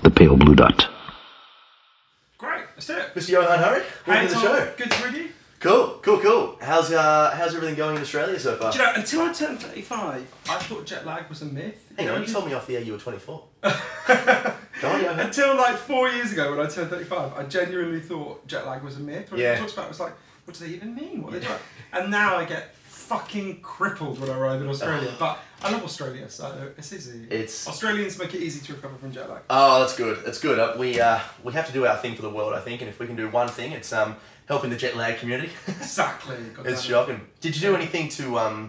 the pale blue dot. Great, let's do it. Mr. Johann Hari, welcome to the show. Good to read you. Cool. How's everything going in Australia so far? Do you know, until I turned 35, I thought jet lag was a myth. Hang on, you told me off the air you were 24. Go on, Johann. Until like 4 years ago when I turned 35, I genuinely thought jet lag was a myth. When I talked about it, I was like, what do they even mean? What are they doing? And now I get fucking crippled when I arrive in Australia. But I love Australia, so it's easy. Australians make it easy to recover from jet lag. Oh, that's good. We have to do our thing for the world, I think, and if we can do one thing, it's helping the jet lag community. Exactly. It's shocking. Did you do anything to I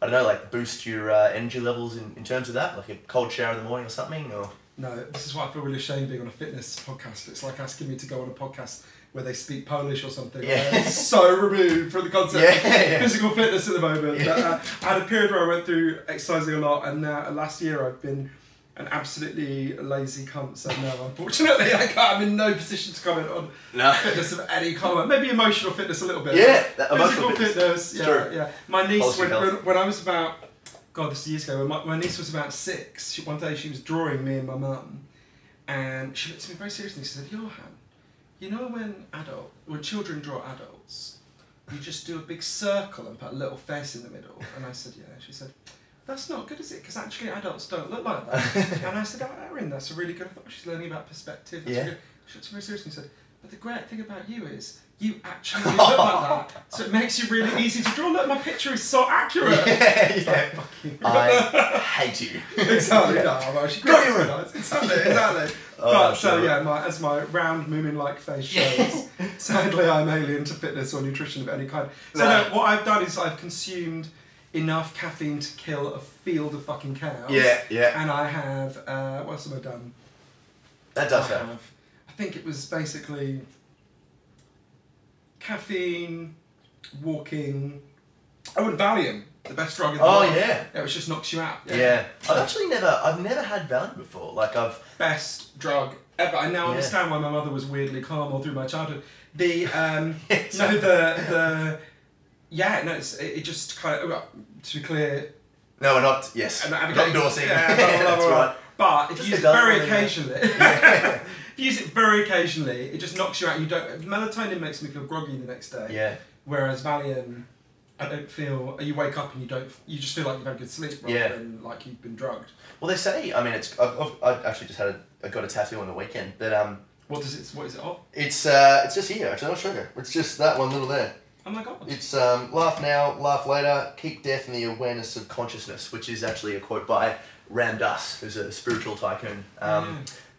don't know, like boost your energy levels in terms of that, like a cold shower in the morning or something, or? No, this is why I feel really ashamed being on a fitness podcast. It's like asking me to go on a podcast where they speak Polish or something. Yeah. It's so removed from the concept of physical fitness at the moment. Yeah. But, I had a period where I went through exercising a lot, and last year I've been an absolutely lazy cunt, so no, unfortunately I'm in no position to comment on fitness of any kind. Maybe emotional fitness a little bit. Yeah, physical fitness. True. Yeah. My niece, when I was about, God, this is years ago, when my niece was about 6, one day she was drawing me and my mum, and she looked at me very seriously and she said, Johann, you know when children draw adults, you just do a big circle and put a little face in the middle? And I said, yeah. She said, that's not good, is it? Because actually adults don't look like that. And I said, oh, Ahern, that's a really good, I thought she's learning about perspective. That's really good. She looked at me very seriously and said, but the great thing about you is, you actually look like that. So it makes you really easy to draw. Look, my picture is so accurate. Yeah. I hate you. Exactly. Yeah. No, well, she exactly. But so yeah, as my round Moomin-like face shows, sadly I'm alien to fitness or nutrition of any kind. So no, what I've done is I've consumed enough caffeine to kill a field of fucking cows. Yeah. And I have, what else have I done? That does have. I think it was basically caffeine, walking. Oh, and Valium, the best drug in the world. Oh yeah. Yeah, which just knocks you out. Yeah. I've never had Valium before. Best drug ever. I now understand why my mother was weirdly calm all through my childhood. It just kind of, to be clear. No, we're not. Yes. I'm not not endorsing. That's right. But if you use it very occasionally, it just knocks you out. Melatonin makes me feel groggy the next day. Yeah. Whereas Valium, I don't feel. You wake up and you just feel like you've had good sleep rather than like you've been drugged. Well, they say. I mean, I've actually just I got a tattoo on the weekend, but What is it of? It's just here. Actually, I'll show you. It's just that one little there. Oh my god. It's laugh now, laugh later, keep death in the awareness of consciousness, which is actually a quote by Ram Dass, who's a spiritual tycoon.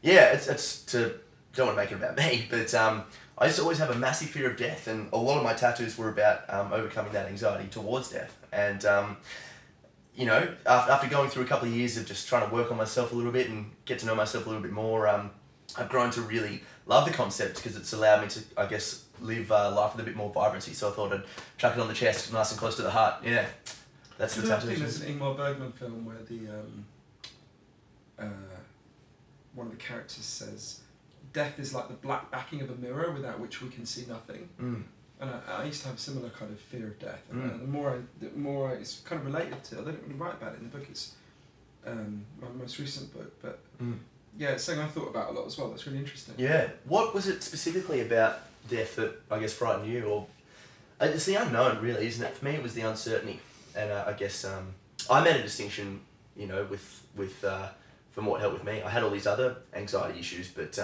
It's to, don't want to make it about me, but I used to always have a massive fear of death, and a lot of my tattoos were about overcoming that anxiety towards death. And after going through a couple of years of just trying to work on myself a little bit and get to know myself a little bit more, I've grown to really love the concept because it's allowed me to, I guess, live life with a bit more vibrancy. So I thought I'd chuck it on the chest, nice and close to the heart. Yeah, that's the tattoo. I think there's an Ingmar Bergman film where one of the characters says, "Death is like the black backing of a mirror without which we can see nothing." Mm. And I used to have a similar kind of fear of death. And the more it's kind of related to. I don't really write about it in the book. It's my most recent book, but. Yeah, it's something I thought about a lot as well. That's really interesting. Yeah. What was it specifically about death that, I guess, frightened you? Or it's the unknown, really, isn't it? For me, it was the uncertainty. And I guess I made a distinction, from what helped with me. I had all these other anxiety issues, but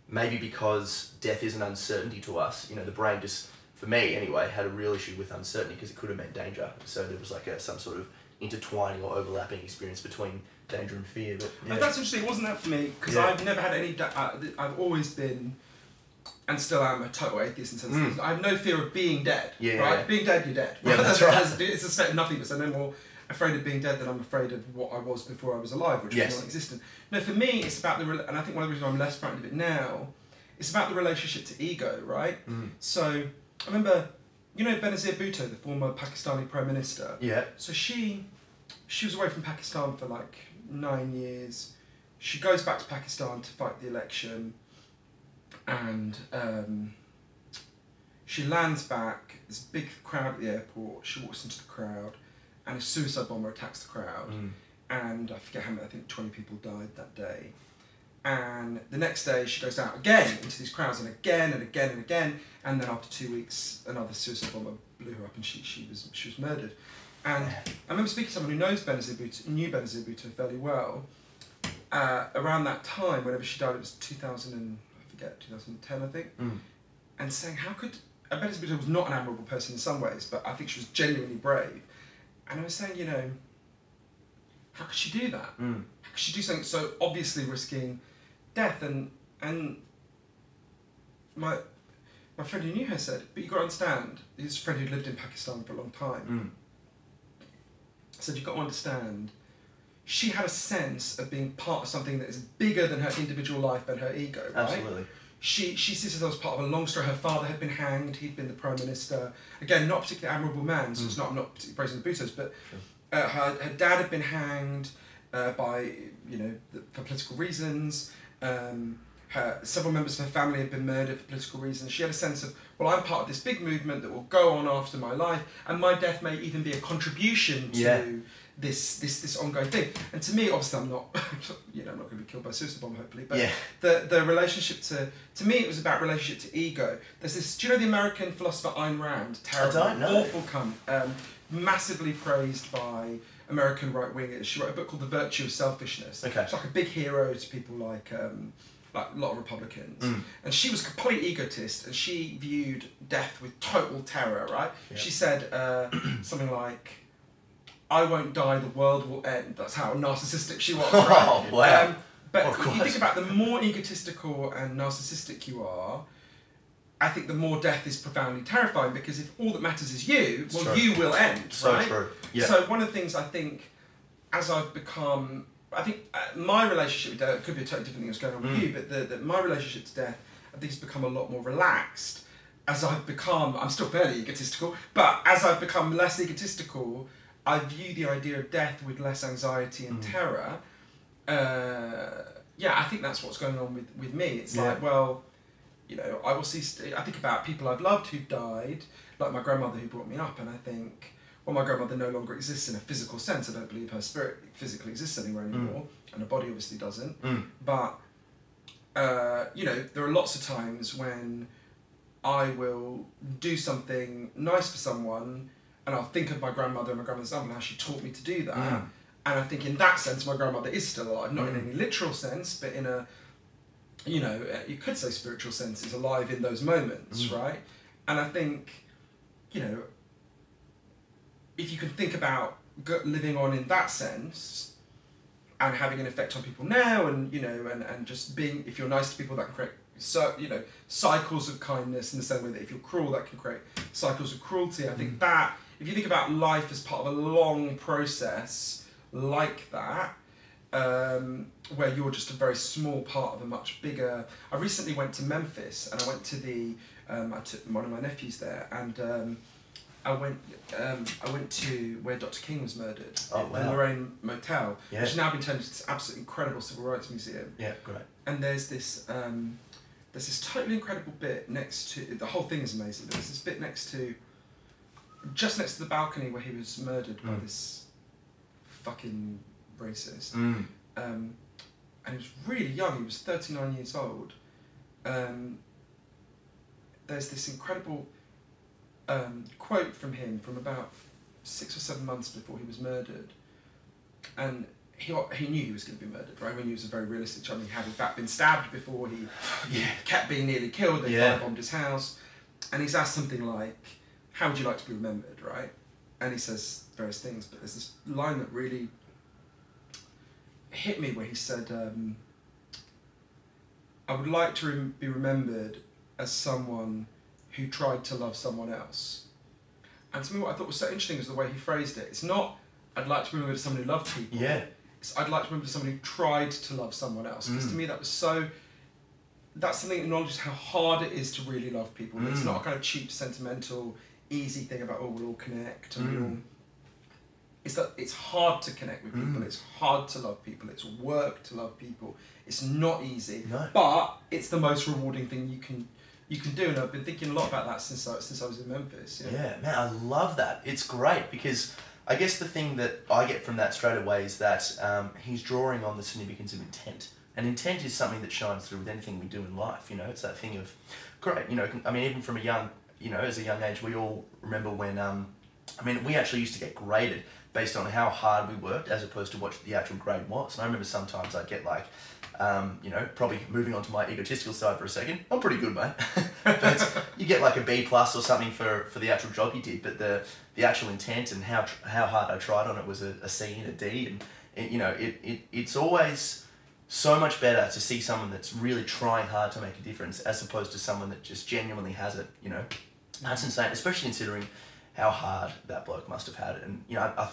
maybe because death is an uncertainty to us, the brain just, for me anyway, had a real issue with uncertainty because it could have meant danger. So there was like some sort of intertwining or overlapping experience between danger and fear. But that's interesting. It wasn't that for me because I've never had any. I've always been, and still am, a total atheist in some sense. I have no fear of being dead. Being dead, you're dead. Yeah, that's right. It's a state of nothingness. I'm no more afraid of being dead than I'm afraid of what I was before I was alive, which was non-existent. No, for me, it's about and I think one of the reasons I'm less frightened of it now, it's about the relationship to ego, right? So I remember. Benazir Bhutto, the former Pakistani Prime Minister? Yeah. So she was away from Pakistan for like 9 years. She goes back to Pakistan to fight the election, and she lands back. There's a big crowd at the airport. She walks into the crowd, and a suicide bomber attacks the crowd. And I forget how many, I think 20 people died that day. And the next day she goes out again into these crowds and again and again and again. And then after 2 weeks, another suicide bomber blew her up and she was murdered. And I remember speaking to someone who knew Benazir Bhutto fairly well. Around that time, whenever she died, it was 2010, I think. And saying, how could... Benazir Bhutto was not an admirable person in some ways, but I think she was genuinely brave. And I was saying, you know, how could she do that? How could she do something so obviously risking death? And my friend who knew her said, but you've got to understand, his friend who'd lived in Pakistan for a long time, said, you've got to understand, she had a sense of being part of something that is bigger than her individual life and her ego, right? Absolutely. She sees herself as part of a long story. Her father had been hanged, he'd been the Prime Minister. Again, not a particularly admirable man, so I'm not particularly praising the Bhuttos, but her dad had been hanged by, you know, for political reasons. Several members of her family had been murdered for political reasons. She had a sense of, well, I'm part of this big movement that will go on after my life, and my death may even be a contribution to this ongoing thing. And to me, obviously, I'm not, you know, I'm not going to be killed by a suicide bomb, hopefully. But the relationship to me, it was about relationship to ego. There's this. Do you know the American philosopher Ayn Rand? Terrible, I don't know. Awful cunt. Massively praised by American right wingers. She wrote a book called The Virtue of Selfishness. Okay. She's like a big hero to people like a lot of Republicans. And she was a complete egotist, and she viewed death with total terror, right? Yep. She said something like, I won't die, the world will end. That's how narcissistic she was, right? Oh, wow. But you think about the more egotistical and narcissistic you are, I think the more death is profoundly terrifying, because if all that matters is you, well, you will end, so right? True. Yeah. So one of the things I think, as I've become, I think my relationship with death, it could be a totally different thing that's going on with you, but my relationship to death, I think, has become a lot more relaxed as I've become, I'm still fairly egotistical, but as I've become less egotistical, I view the idea of death with less anxiety and terror. I think that's what's going on with me. It's like, well, you know, I will see, I think about people I've loved who've died, like my grandmother who brought me up, and I think, well, my grandmother no longer exists in a physical sense. I don't believe her spirit physically exists anywhere anymore, and her body obviously doesn't. But, you know, there are lots of times when I will do something nice for someone, and I'll think of my grandmother and my grandmother's uncle and how she taught me to do that. And I think in that sense, my grandmother is still alive, not in any literal sense, but in a, you know, you could say spiritual sense, is alive in those moments, right? And I think, you know, if you can think about living on in that sense and having an effect on people now, and, you know, and just being, if you're nice to people, that can create, you know, cycles of kindness, in the same way that if you're cruel, that can create cycles of cruelty. I think that, if you think about life as part of a long process like that, where you're just a very small part of a much bigger... I recently went to Memphis, and I went to the... I took one of my nephews there, and I went to where Dr. King was murdered, the Lorraine Motel, which has now been turned into this absolutely incredible civil rights museum. Yeah, great. And there's this totally incredible bit next to... The whole thing is amazing, but there's this bit just next to the balcony where he was murdered by this fucking racist. And he was really young, he was 39 years old. There's this incredible quote from him from about 6 or 7 months before he was murdered. And he knew he was going to be murdered, right? When he was a very realistic child. He had in fact been stabbed before, he kept being nearly killed, they firebombed his house. And he's asked something like, how would you like to be remembered, right? And he says various things, but there's this line that really hit me where he said, I would like to be remembered as someone who tried to love someone else. And to me, what I thought was so interesting is the way he phrased it. It's not, I'd like to be remembered as someone who loved people. Yeah. It's, I'd like to be remembered as someone who tried to love someone else. Because to me, that was so... That's something that acknowledges how hard it is to really love people. It's not a kind of cheap, sentimental, easy thing about, oh, we'll all connect. And we'll all... It's that it's hard to connect with people. It's hard to love people. It's work to love people. It's not easy. No. But it's the most rewarding thing you can do. And I've been thinking a lot about that since I was in Memphis. Yeah, man, I love that. It's great because I guess the thing that I get from that straight away is that he's drawing on the significance of intent. And intent is something that shines through with anything we do in life, you know. It's that thing of, great, you know, I mean, even from a young, you know, as a young age, we all remember when, I mean, we actually used to get graded based on how hard we worked as opposed to what the actual grade was. And I remember sometimes I'd get like, you know, probably moving on to my egotistical side for a second, I'm pretty good, mate. But you get like a B+ or something for the actual job you did, but the actual intent and how hard I tried on it was a C and a D. And you know, it's always so much better to see someone that's really trying hard to make a difference as opposed to someone that just genuinely has it, you know. That's insane, especially considering how hard that bloke must have had it. And, you know, I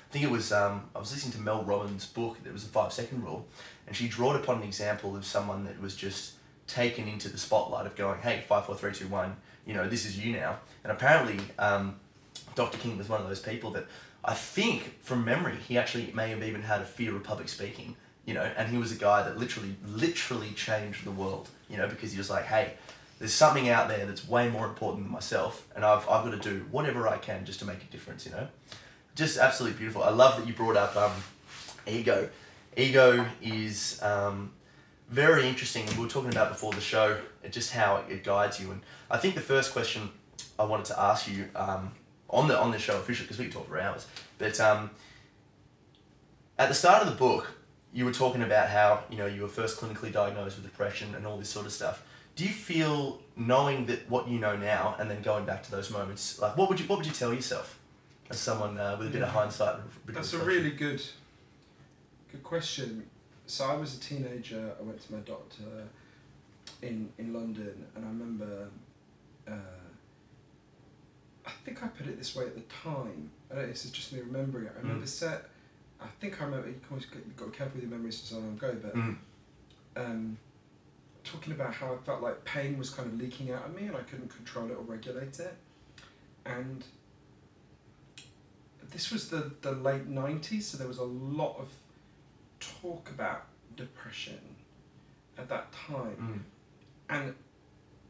think it was, I was listening to Mel Robbins' book, it was the 5-second rule, and she drawed upon an example of someone that was just taken into the spotlight of going, hey, 5, 4, 3, 2, 1, you know, this is you now. And apparently, Dr. King was one of those people that I think, from memory, he actually may have even had a fear of public speaking, you know, and he was a guy that literally changed the world, you know, because he was like, hey, there's something out there that's way more important than myself, and I've got to do whatever I can just to make a difference, you know. Just absolutely beautiful. I love that you brought up ego. Ego is very interesting, and we were talking about before the show, just how it guides you. And I think the first question I wanted to ask you on the show officially, because we can talk for hours, but at the start of the book, you were talking about how, you know, you were first clinically diagnosed with depression and all this sort of stuff. Do you feel, knowing that what you know now, and then going back to those moments, like what would you tell yourself as someone with a bit of hindsight? That's a really good question. So I was a teenager. I went to my doctor in London, and I remember. I think I put it this way at the time. I don't know, this is just me remembering it. I remember I think I remember. You can always got careful with your memories for so long ago, but. Talking about how I felt like pain was kind of leaking out of me and I couldn't control it or regulate it. And this was the late 90s, so there was a lot of talk about depression at that time. And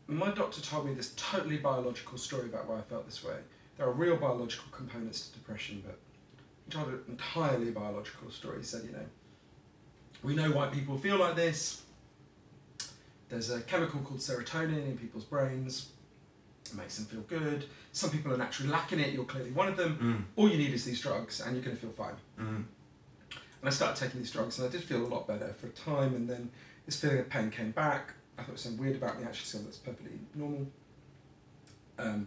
my doctor told me this totally biological story about why I felt this way. There are real biological components to depression, but he told an entirely biological story. He said, you know, we know why people feel like this. There's a chemical called serotonin in people's brains. It makes them feel good. Some people are naturally lacking it. You're clearly one of them. All you need is these drugs and you're going to feel fine. And I started taking these drugs and I did feel a lot better for a time, and then this feeling of pain came back. I thought it was something weird about me, actually, something that's perfectly normal. I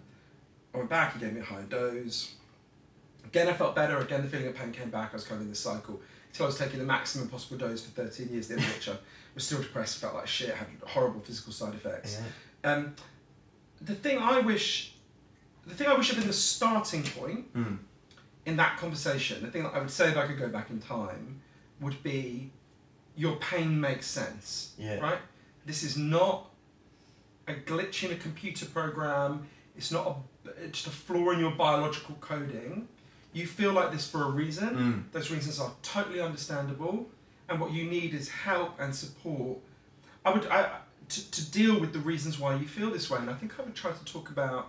went back, he gave me a higher dose. Again, I felt better. Again, the feeling of pain came back. I was kind of in this cycle until I was taking the maximum possible dose for 13 years, the end of which I was still depressed, felt like shit, had horrible physical side effects. Yeah. The thing I wish had been the starting point in that conversation, the thing that I would say if I could go back in time, would be your pain makes sense, right? This is not a glitch in a computer program. It's not just a flaw in your biological coding. You feel like this for a reason. Those reasons are totally understandable. And what you need is help and support. To deal with the reasons why you feel this way. And I think I would try to talk about,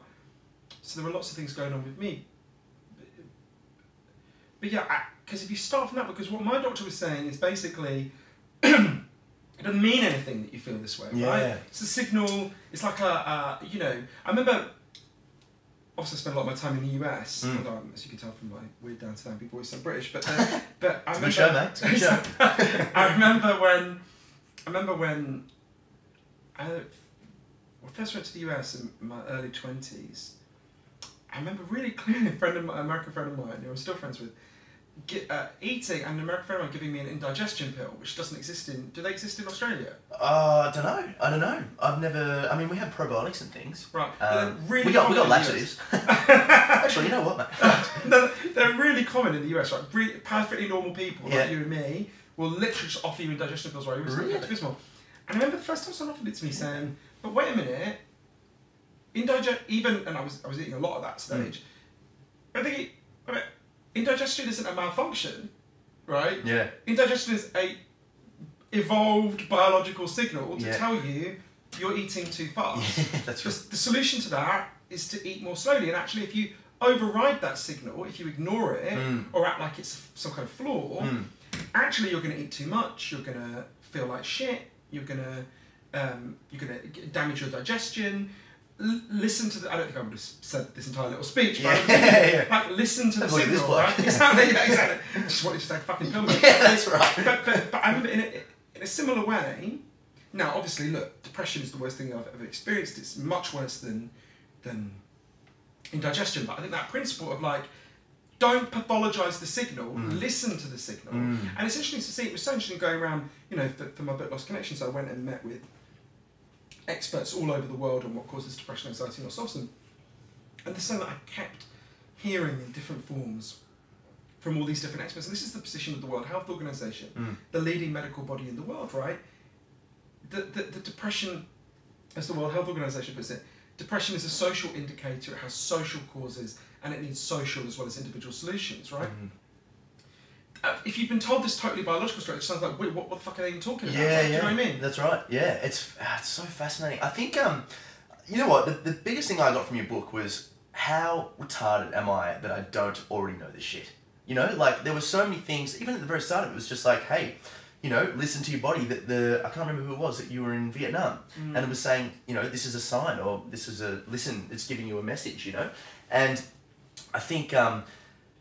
so there were lots of things going on with me. But yeah, because if you start from that, because what my doctor was saying is basically, it doesn't mean anything that you feel this way, right? It's a signal, it's like you know, I remember, obviously I spent a lot of my time in the US, although as you can tell from my weird down to down voice, I'm British, but I remember, good show, mate. Good show. I remember when I first went to the US in my early 20s, I remember really clearly an American friend of mine, who I'm still friends with, eating, and an American friend of mine giving me an indigestion pill, which doesn't exist do they exist in Australia? I don't know. I've never, I mean, we have probiotics and things. Right. Really we got laxatives. Actually, you know what, mate? They're really common in the US, right? Perfectly normal people like you and me will literally just offer you indigestion pills, right? Really? And I remember the first time someone offered it to me saying, but wait a minute, and I was eating a lot at that stage, I think, indigestion isn't a malfunction, right? Yeah. Indigestion is a evolved biological signal to tell you you're eating too fast. That's right. The solution to that is to eat more slowly. And actually, if you override that signal, if you ignore it or act like it's some kind of flaw, actually you're going to eat too much, you're going to feel like shit, you're going to damage your digestion. Listen to the, I don't think I would have said this entire little speech, but like listen to the signal, right? Exactly. Just wanted to take a fucking pill. Yeah, that's right. But I remember in a similar way. Now, obviously, look, depression is the worst thing I've ever experienced. It's much worse than indigestion. But I think that principle of like, don't pathologise the signal, listen to the signal. And it's interesting to see, it was so interesting going around, you know, for my book Lost Connection, so I went and met with experts all over the world on what causes depression, anxiety, and what solves them. And the same that I kept hearing in different forms from all these different experts. And this is the position of the World Health Organization, the leading medical body in the world, right? The depression, as the World Health Organization puts it, depression is a social indicator, it has social causes, and it needs social as well as individual solutions, right? If you've been told this totally biological story, it sounds like, wait, what the fuck are they even talking about? Yeah, Do you know what I mean? That's right. Yeah, it's so fascinating. I think, you know what, the biggest thing I got from your book was how retarded am I that I don't already know this shit? You know, like there were so many things, even at the very start of it was just like, hey, you know, listen to your body. I can't remember who it was, that you were in Vietnam, and it was saying, you know, this is a sign, or this is listen, it's giving you a message, you know? And I think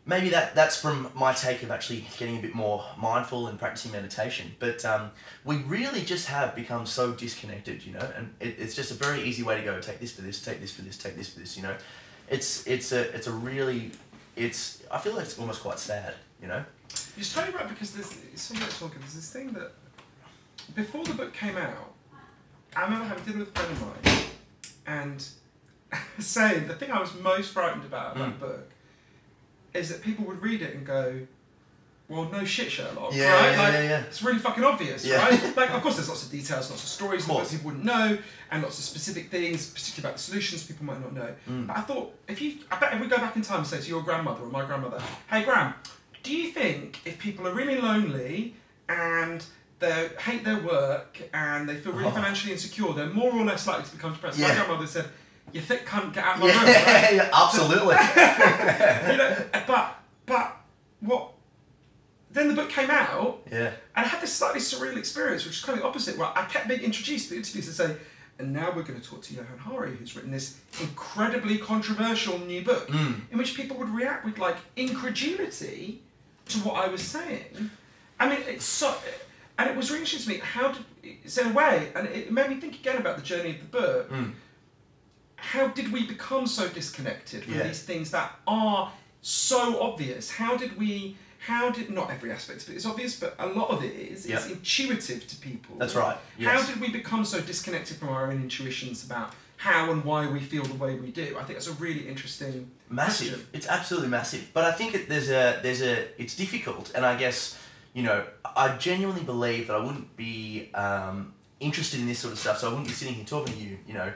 maybe that's from my take of actually getting a bit more mindful and practicing meditation. But we really just have become so disconnected, you know, and it's just a very easy way to go, take this for this, take this for this, take this for this, you know? I feel like it's almost quite sad, you know? You're totally right, because there's this thing that, before the book came out, I remember having dinner with a friend of mine, and saying the thing I was most frightened about the book is that people would read it and go, well, no shit, Sherlock, right? Yeah. It's really fucking obvious, right? Like, of course, there's lots of details, lots of stories that people wouldn't know, and lots of specific things, particularly about the solutions, people might not know. But I thought, I bet if we go back in time and say to your grandmother or my grandmother, hey, Gran, do you think if people are really lonely and they hate their work and they feel really financially insecure, they're more or less likely to become depressed? My grandmother said, you thick cunt, get out of my room, right? Yeah, absolutely. You know, but what? Then the book came out, and I had this slightly surreal experience, which is kind of the opposite, where I kept being introduced to interviews and say, and now we're going to talk to Johann Hari, who's written this incredibly controversial new book, in which people would react with like incredulity to what I was saying. I mean, it's so, and it was really interesting to me, so in a way, and it made me think again about the journey of the book, how did we become so disconnected from these things that are so obvious? Not every aspect of it is obvious, but a lot of it is. It's intuitive to people. That's right. Yes. How did we become so disconnected from our own intuitions about how and why we feel the way we do? I think that's a really interesting question. It's absolutely massive. But I think it's difficult, and I guess, you know, I genuinely believe that I wouldn't be interested in this sort of stuff, so I wouldn't be sitting here talking to you, you know,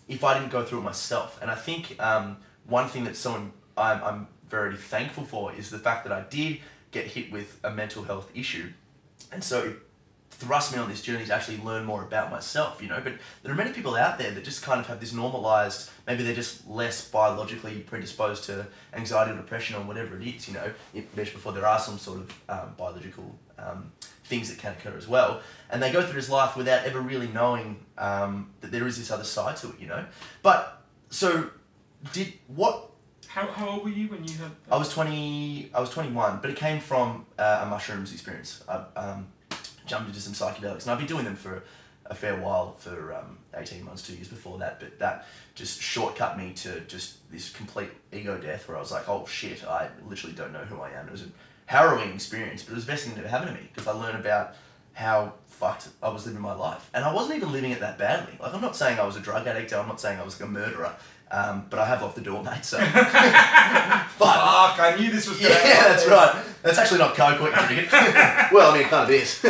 if I didn't go through it myself. And I think one thing that I'm very thankful for is the fact that I did get hit with a mental health issue, and so it thrust me on this journey to actually learn more about myself, you know. But there are many people out there that just kind of have this normalized, maybe they're just less biologically predisposed to anxiety or depression or whatever it is, you know, before there are some sort of biological things that can occur as well, and they go through this life without ever really knowing that there is this other side to it, you know. But so How old were you when you had... I was 21, but it came from a mushrooms experience. I jumped into some psychedelics, and I've been doing them for a fair while, for 18 months, 2 years before that, but that just shortcut me to just this complete ego death where I was like, oh shit, I literally don't know who I am. It was a harrowing experience, but it was the best thing that ever happened to me, because I learned about how fucked I was living my life. And I wasn't even living it that badly. Like, I'm not saying I was a drug addict, I'm not saying I was a murderer, but I have locked the door, mate, so... Fuck, I knew this was going to happen. Yeah, that's right. That's actually not coke, what you drink. Well, I mean, it kind of is.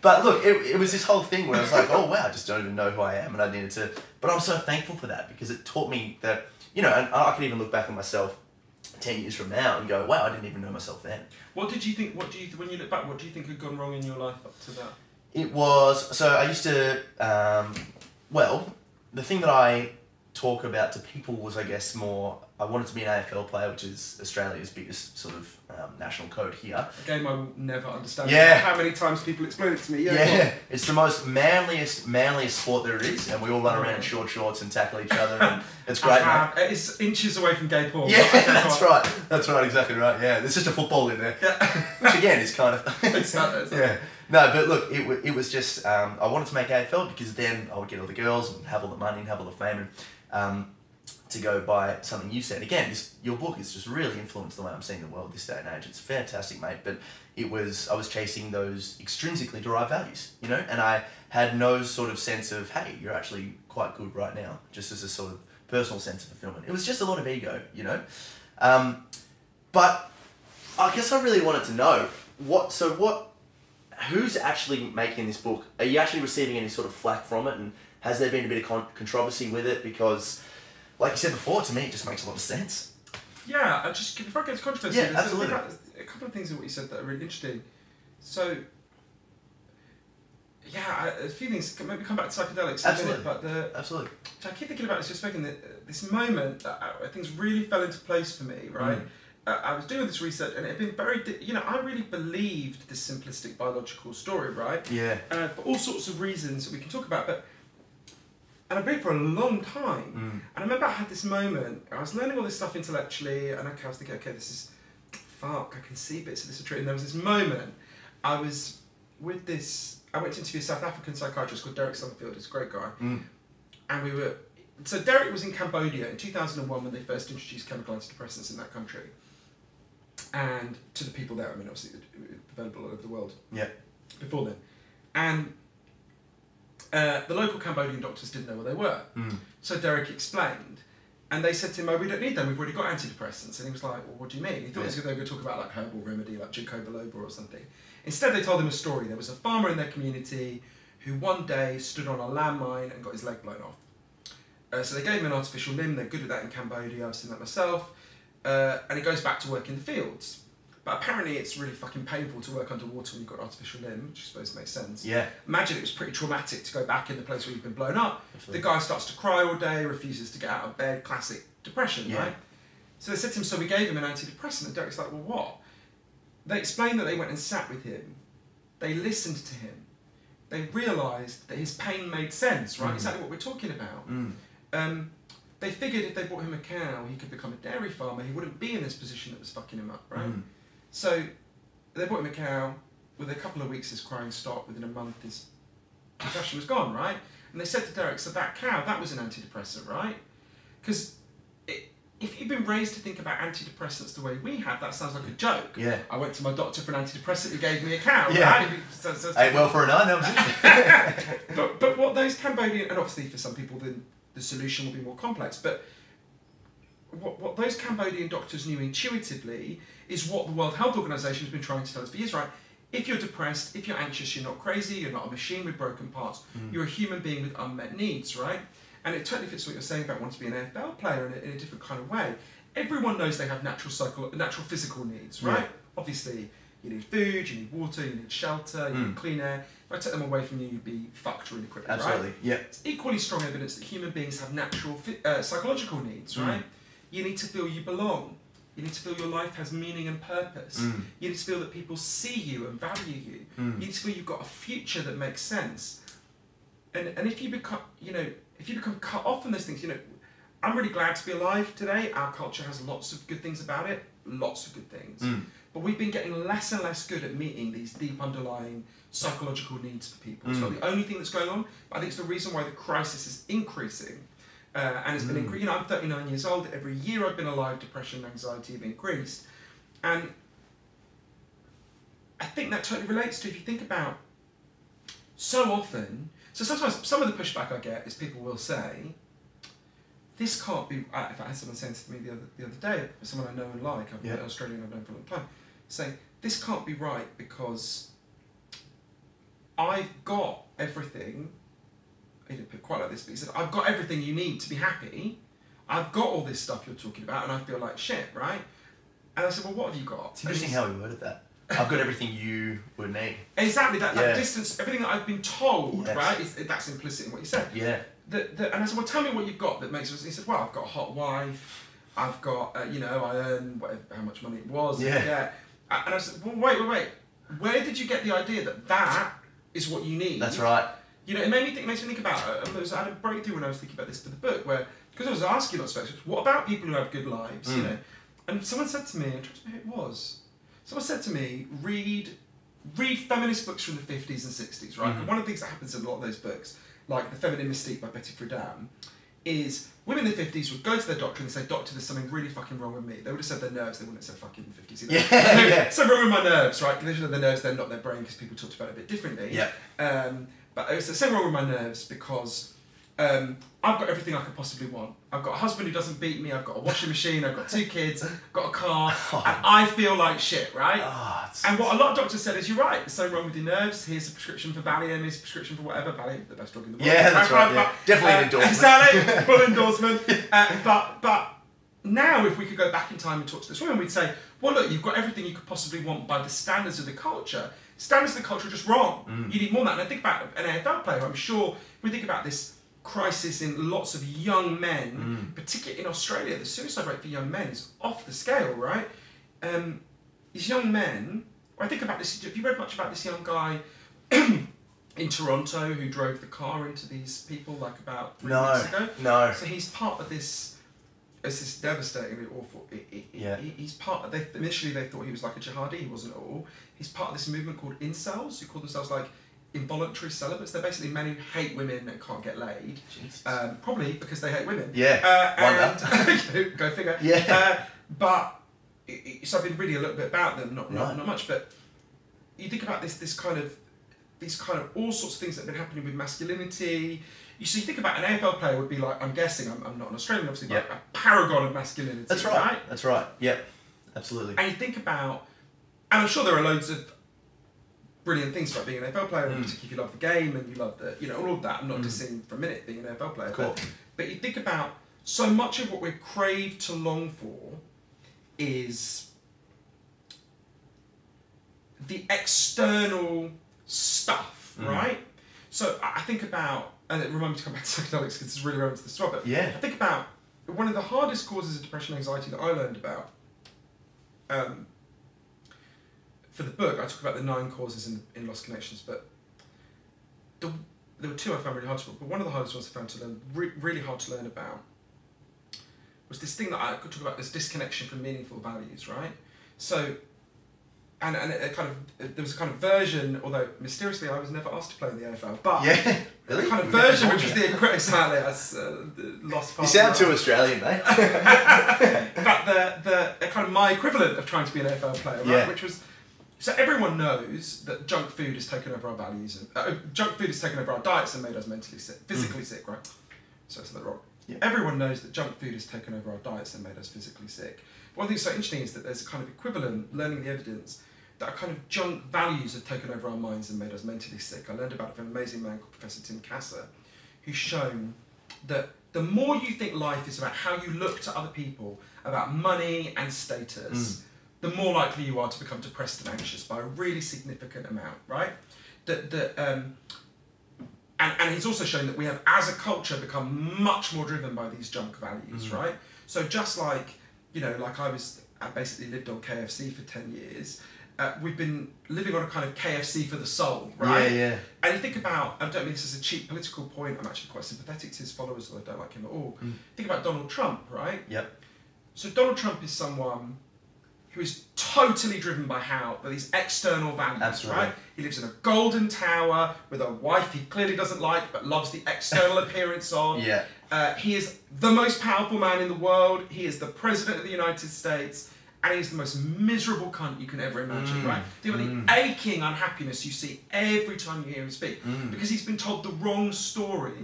But look, it was this whole thing where I was like, oh wow, I just don't even know who I am, and I needed to... But I'm so thankful for that, because it taught me that, you know, and I can even look back at myself 10 years from now and go, wow, I didn't even know myself then. What did you think, when you look back, what do you think had gone wrong in your life up to that? It was, so I used to, well, the thing that I talk about to people was, I guess, more I wanted to be an AFL player, which is Australia's biggest sort of national code here. A game I will never understand. Yeah. How many times people explain it to me. Yeah. It's the most manliest sport there is, and we all run around in short shorts and tackle each other, and it's great, mate. It's inches away from gay porn. Yeah, that's right. That's right, exactly right. Yeah, there's just a football in there. Yeah. Which again is kind of... Yeah. No, but look, it was just... I wanted to make AFL because then I would get all the girls and have all the money and have all the fame and... to go by something you said. Again, your book has just really influenced the way I'm seeing the world this day and age. It's fantastic, mate, but I was chasing those extrinsically derived values, you know, and I had no sort of sense of, hey, you're actually quite good right now, just as a sort of personal sense of fulfillment. It was just a lot of ego, you know. But I guess I really wanted to know, who's actually making this book? Are you actually receiving any sort of flack from it, and has there been a bit of controversy with it? Because... like you said before, to me, it just makes a lot of sense. Yeah, before I get to controversy, yeah, absolutely. A couple of things in what you said that are really interesting. So, yeah, a few things, maybe come back to psychedelics in a minute, but absolutely. I keep thinking about this, just speaking, this moment that things really fell into place for me, right? I was doing this research and it had been very, I really believed this simplistic biological story, right? Yeah. For all sorts of reasons that we can talk about, and I believed for a long time. And I remember I had this moment, I was learning all this stuff intellectually, and I was thinking, okay, this is, fuck, I can see bits of this are true. And there was this moment, I was with this, I went to interview a South African psychiatrist called Derek Summerfield, he's a great guy. And so Derek was in Cambodia in 2001 when they first introduced chemical antidepressants in that country. And to the people there, I mean, obviously, available all over the world. Yeah. Before then. And the local Cambodian doctors didn't know what they were. So Derek explained, and they said to him, oh, we don't need them, we've already got antidepressants. And he was like, well, what do you mean? He thought they were going to talk about like herbal remedy, like ginkgo biloba or something. Instead, they told him a story. There was a farmer in their community who one day stood on a landmine and got his leg blown off. So they gave him an artificial limb. They're good at that in Cambodia, I've seen that myself. And he goes back to work in the fields. But apparently it's really fucking painful to work underwater when you've got an artificial limb, which I suppose makes sense. Yeah. Imagine it was pretty traumatic to go back in the place where you've been blown up. Absolutely. The guy starts to cry all day, refuses to get out of bed, classic depression, right? So they said to him, so we gave him an antidepressant, and Derek's like, well, what? They explained that they went and sat with him. They listened to him. They realised that his pain made sense, right? Exactly what we're talking about. They figured if they bought him a cow, he could become a dairy farmer. He wouldn't be in this position that was fucking him up, right? So they bought him a cow. Within a couple of weeks, his crying stopped. Within a month, his depression was gone, right? And they said to Derek, so that cow, that was an antidepressant, right? Because if you've been raised to think about antidepressants the way we have, that sounds like a joke. Yeah. I went to my doctor for an antidepressant, he gave me a cow, yeah. right? Ate well for a night, that was it. But what those Cambodian, and obviously for some people the solution will be more complex, but what those Cambodian doctors knew intuitively is what the World Health Organization has been trying to tell us for years, right? If you're depressed, if you're anxious, you're not crazy, you're not a machine with broken parts, you're a human being with unmet needs, right? And it totally fits what you're saying about wanting to be an AFL player in a different kind of way. Everyone knows they have natural physical needs, right? Yeah. Obviously, you need food, you need water, you need shelter, you need clean air. If I take them away from you, you'd be fucked really quickly, Absolutely. Right? Yeah. It's equally strong evidence that human beings have natural psychological needs, right? You need to feel you belong. You need to feel your life has meaning and purpose. You need to feel that people see you and value you. You need to feel you've got a future that makes sense. And if you become, if you become cut off from those things, I'm really glad to be alive today. Our culture has lots of good things about it, lots of good things. But we've been getting less and less good at meeting these deep underlying psychological needs for people. It's not the only thing that's going on, but I think it's the reason why the crisis is increasing. And it's been increasing. I'm 39 years old. Every year I've been alive, depression and anxiety have increased. And I think that totally relates to, if you think about, so often, so sometimes some of the pushback I get is people will say, this can't be, in fact I had someone saying to me the other day, someone I know and like, I've been an Australian I've known for a long time, saying, this can't be right because I've got everything, he didn't put it quite like this, but he said, I've got everything you need to be happy, I've got all this stuff you're talking about and I feel like shit, right? And I said, well, what have you got? It's interesting how he worded that. I've got everything you would need. Exactly, that distance, everything that I've been told, right, that's implicit in what you said. Yeah. And I said, well, tell me what you've got that makes us. He said, well, I've got a hot wife, I've got, you know, I earn whatever, how much money it was. Yeah. And I said, well, wait. Where did you get the idea that that is what you need? That's right. You know, it makes me think about it. I had a breakthrough when I was thinking about this for the book, where, because I was asking lots of questions, what about people who have good lives, you know? And someone said to me, I'm trying to remember who it was, someone said to me, read feminist books from the 50s and 60s, right? And one of the things that happens in a lot of those books, like The Feminine Mystique by Betty Friedan, is women in the 50s would go to their doctor and say, doctor, there's something really fucking wrong with me. They would have said their nerves, they wouldn't have said fucking in the 50s either. Yeah. Something wrong with my nerves, right? They should have their nerves, they're not their brain, because people talked about it a bit differently. Yeah. But it was something wrong with my nerves because I've got everything I could possibly want. I've got a husband who doesn't beat me, I've got a washing machine, I've got 2 kids, I've got a car, and I feel like shit, right? And what a lot of doctors said is, you're right, there's something wrong with your nerves, here's a prescription for Valium, here's a prescription for whatever, Valium, the best drug in the world. Yeah, that's right, yeah. Definitely an endorsement. Exactly, full endorsement. But now if we could go back in time and talk to this woman, we'd say, well look, you've got everything you could possibly want by the standards of the culture. Standards of the culture are just wrong. You need more than that. And I think about an AFL player, I'm sure, we think about this crisis in lots of young men, particularly in Australia, the suicide rate for young men is off the scale, right? These young men, I think about this, have you read much about this young guy in Toronto who drove the car into these people like about 3 weeks ago? No. So he's part of this, it's this devastatingly awful, he's part of, initially they thought he was like a jihadi, he wasn't at all. He's part of this movement called incels, who call themselves like involuntary celibates. They're basically men who hate women and can't get laid. Probably because they hate women. Yeah. Go figure. Yeah. So I've been reading a little bit about them, not much, but you think about these kind of all sorts of things that have been happening with masculinity. You think about an AFL player would be like, I'm guessing, I'm not an Australian obviously, but a paragon of masculinity. That's right. That's right. Yep. Absolutely. And you think about, and I'm sure there are loads of brilliant things about being an AFL player, and particularly if you love the game and you love the, you know, all of that. I'm not dissing for a minute being an AFL player, but you think about so much of what we're craved to long for is the external stuff, right? So I think about, and it reminds me to come back to psychedelics because it's really relevant to this as well, but I think about one of the hardest causes of depression and anxiety that I learned about for the book. I talk about the 9 causes in Lost Connections, but there were 2 I found really hard to learn, but one of the hardest ones I found to learn, really hard to learn about, was this thing that I could talk about, this disconnection from meaningful values, right? So, and it kind of, there was a kind of version, although mysteriously I was never asked to play in the AFL, but really? The kind of version which was exactly as lost part. You sound too Australian, mate. But the kind of my equivalent of trying to be an AFL player, right? Which was, so everyone knows that junk food has taken over our values, and junk food has taken over our diets and made us mentally sick, physically sick, right? So I said that wrong. Everyone knows that junk food has taken over our diets and made us physically sick. But one thing that's so interesting is that there's a kind of equivalent, learning the evidence, that our kind of junk values have taken over our minds and made us mentally sick. I learned about it from an amazing man called Professor Tim Kasser, who's shown that the more you think life is about how you look to other people, about money and status, the more likely you are to become depressed and anxious by a really significant amount, right? And he's also shown that we have, as a culture, become much more driven by these junk values, right? So just like, you know, like I basically lived on KFC for 10 years, we've been living on a kind of KFC for the soul, right? And you think about, I don't mean this as a cheap political point, I'm actually quite sympathetic to his followers, although I don't like him at all. Think about Donald Trump, right? So Donald Trump is someone who is totally driven by these external values, right? He lives in a golden tower with a wife he clearly doesn't like, but loves the external appearance of. He is the most powerful man in the world. He is the president of the United States, and he's the most miserable cunt you can ever imagine, right? The aching unhappiness you see every time you hear him speak, because he's been told the wrong story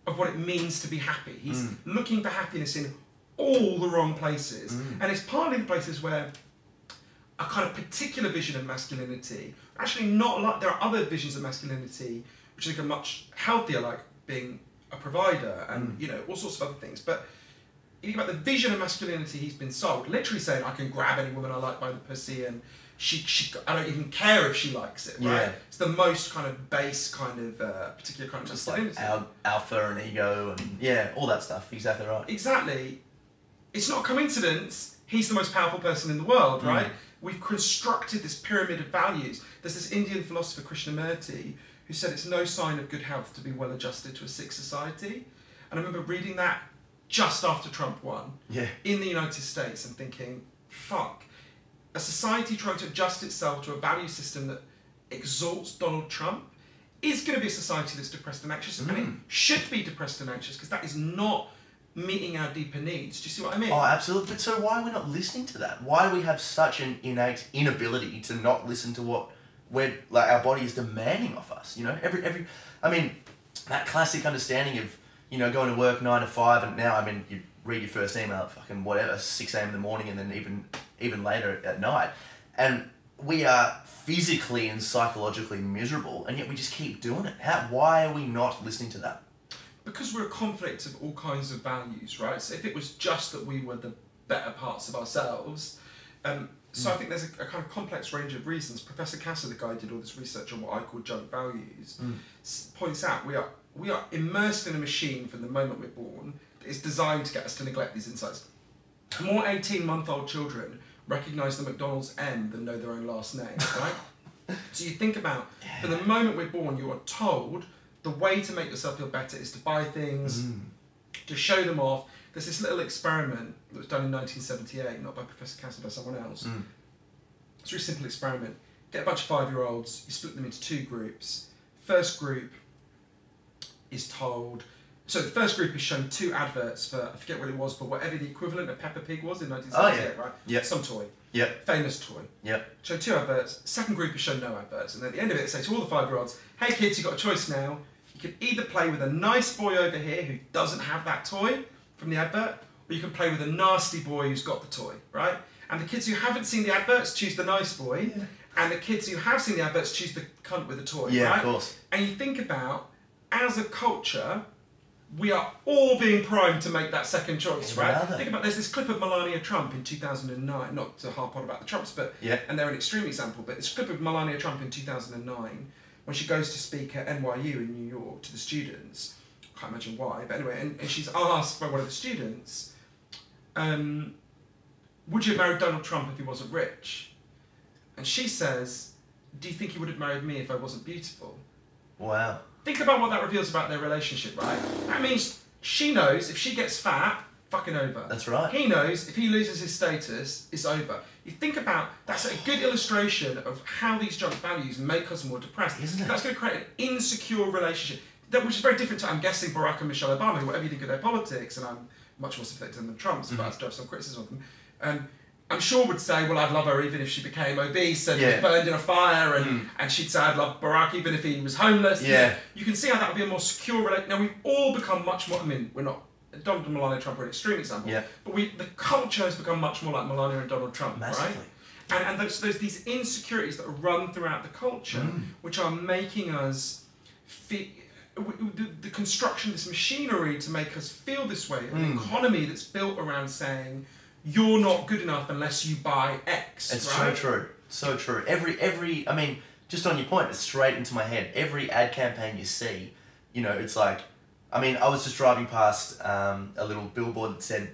of what it means to be happy. He's looking for happiness in all the wrong places, and it's partly the places where a kind of particular vision of masculinity, actually not like, there are other visions of masculinity which I think are much healthier, like being a provider and you know, all sorts of other things. But you think about the vision of masculinity he's been sold, literally saying I can grab any woman I like by the pussy and she I don't even care if she likes it, right? It's the most kind of base kind of particular kind of just masculinity. like alpha and ego and all that stuff. Exactly right. Exactly. it's not a coincidence he's the most powerful person in the world, right? We've constructed this pyramid of values. There's this Indian philosopher, Krishnamurti, who said it's no sign of good health to be well adjusted to a sick society. And I remember reading that just after Trump won in the United States and thinking, fuck, a society trying to adjust itself to a value system that exalts Donald Trump is going to be a society that's depressed and anxious, and it should be depressed and anxious, because that is not meeting our deeper needs. Do you see what I mean? Oh, absolutely. But so why are we not listening to that? Why do we have such an innate inability to not listen to what our body is demanding of us? You know, every I mean, that classic understanding of, you know, going to work 9 to 5, and now, I mean, you read your first email at fucking whatever, 6 a.m. in the morning, and then even later at night, and we are physically and psychologically miserable, and yet we just keep doing it. Why are we not listening to that? Because we're a conflict of all kinds of values, right? So if it was just that we were the better parts of ourselves, so I think there's a kind of complex range of reasons. Professor Kasser, the guy who did all this research on what I call junk values, points out we are immersed in a machine from the moment we're born that is designed to get us to neglect these insights. More 18-month-old children recognise the McDonald's M than know their own last name, right? So you think about, from the moment we're born, you are told the way to make yourself feel better is to buy things, to show them off. There's this little experiment that was done in 1978, not by Professor Kasser, by someone else. It's a really simple experiment. Get a bunch of 5-year-olds, you split them into 2 groups. First group is told, so the first group is shown 2 adverts for, I forget what it was, but whatever the equivalent of Peppa Pig was in 1978, right? Yep. Some toy. Yep. Famous toy. Yep. Show 2 adverts. Second group is shown no adverts. And at the end of it, they say to all the 5-year-olds, hey kids, you've got a choice now. You can either play with a nice boy over here who doesn't have that toy from the advert, or you can play with a nasty boy who's got the toy, right? And the kids who haven't seen the adverts choose the nice boy, and the kids who have seen the adverts choose the cunt with the toy, right? Yeah, of course. And you think about, as a culture, we are all being primed to make that second choice, right? Think about, there's this clip of Melania Trump in 2009, not to harp on about the Trumps, but and they're an extreme example, but this clip of Melania Trump in 2009, when she goes to speak at NYU in New York to the students. I can't imagine why, but anyway, and she's asked by one of the students, would you have married Donald Trump if he wasn't rich? And she says, do you think he would have married me if I wasn't beautiful? Wow. Think about what that reveals about their relationship, right? That means she knows if she gets fat, fucking over. That's right. He knows if he loses his status, it's over. You think about, that's a good illustration of how these junk values make us more depressed. Isn't it? That's going to create an insecure relationship, which is very different to, I'm guessing, Barack and Michelle Obama, whatever you think of their politics, and I'm much more sympathetic than the Trumps, but I still have some criticism of them. I'm sure would say, well, I'd love her even if she became obese and was burned in a fire, and she'd say, I'd love Barack even if he was homeless. Yeah. You can see how that would be a more secure relationship. Now, we've all become much more, I mean, we're not, Donald and Melania Trump are an extreme example, but the culture has become much more like Melania and Donald Trump, Massively. right? And there's these insecurities that run throughout the culture, which are making us feel, the construction of this machinery to make us feel this way, an economy that's built around saying, you're not good enough unless you buy X. It's right? so true. So true. Every I mean, just on your point, it's straight into my head. Every ad campaign you see, you know, it's like, I mean, I was just driving past a little billboard that said,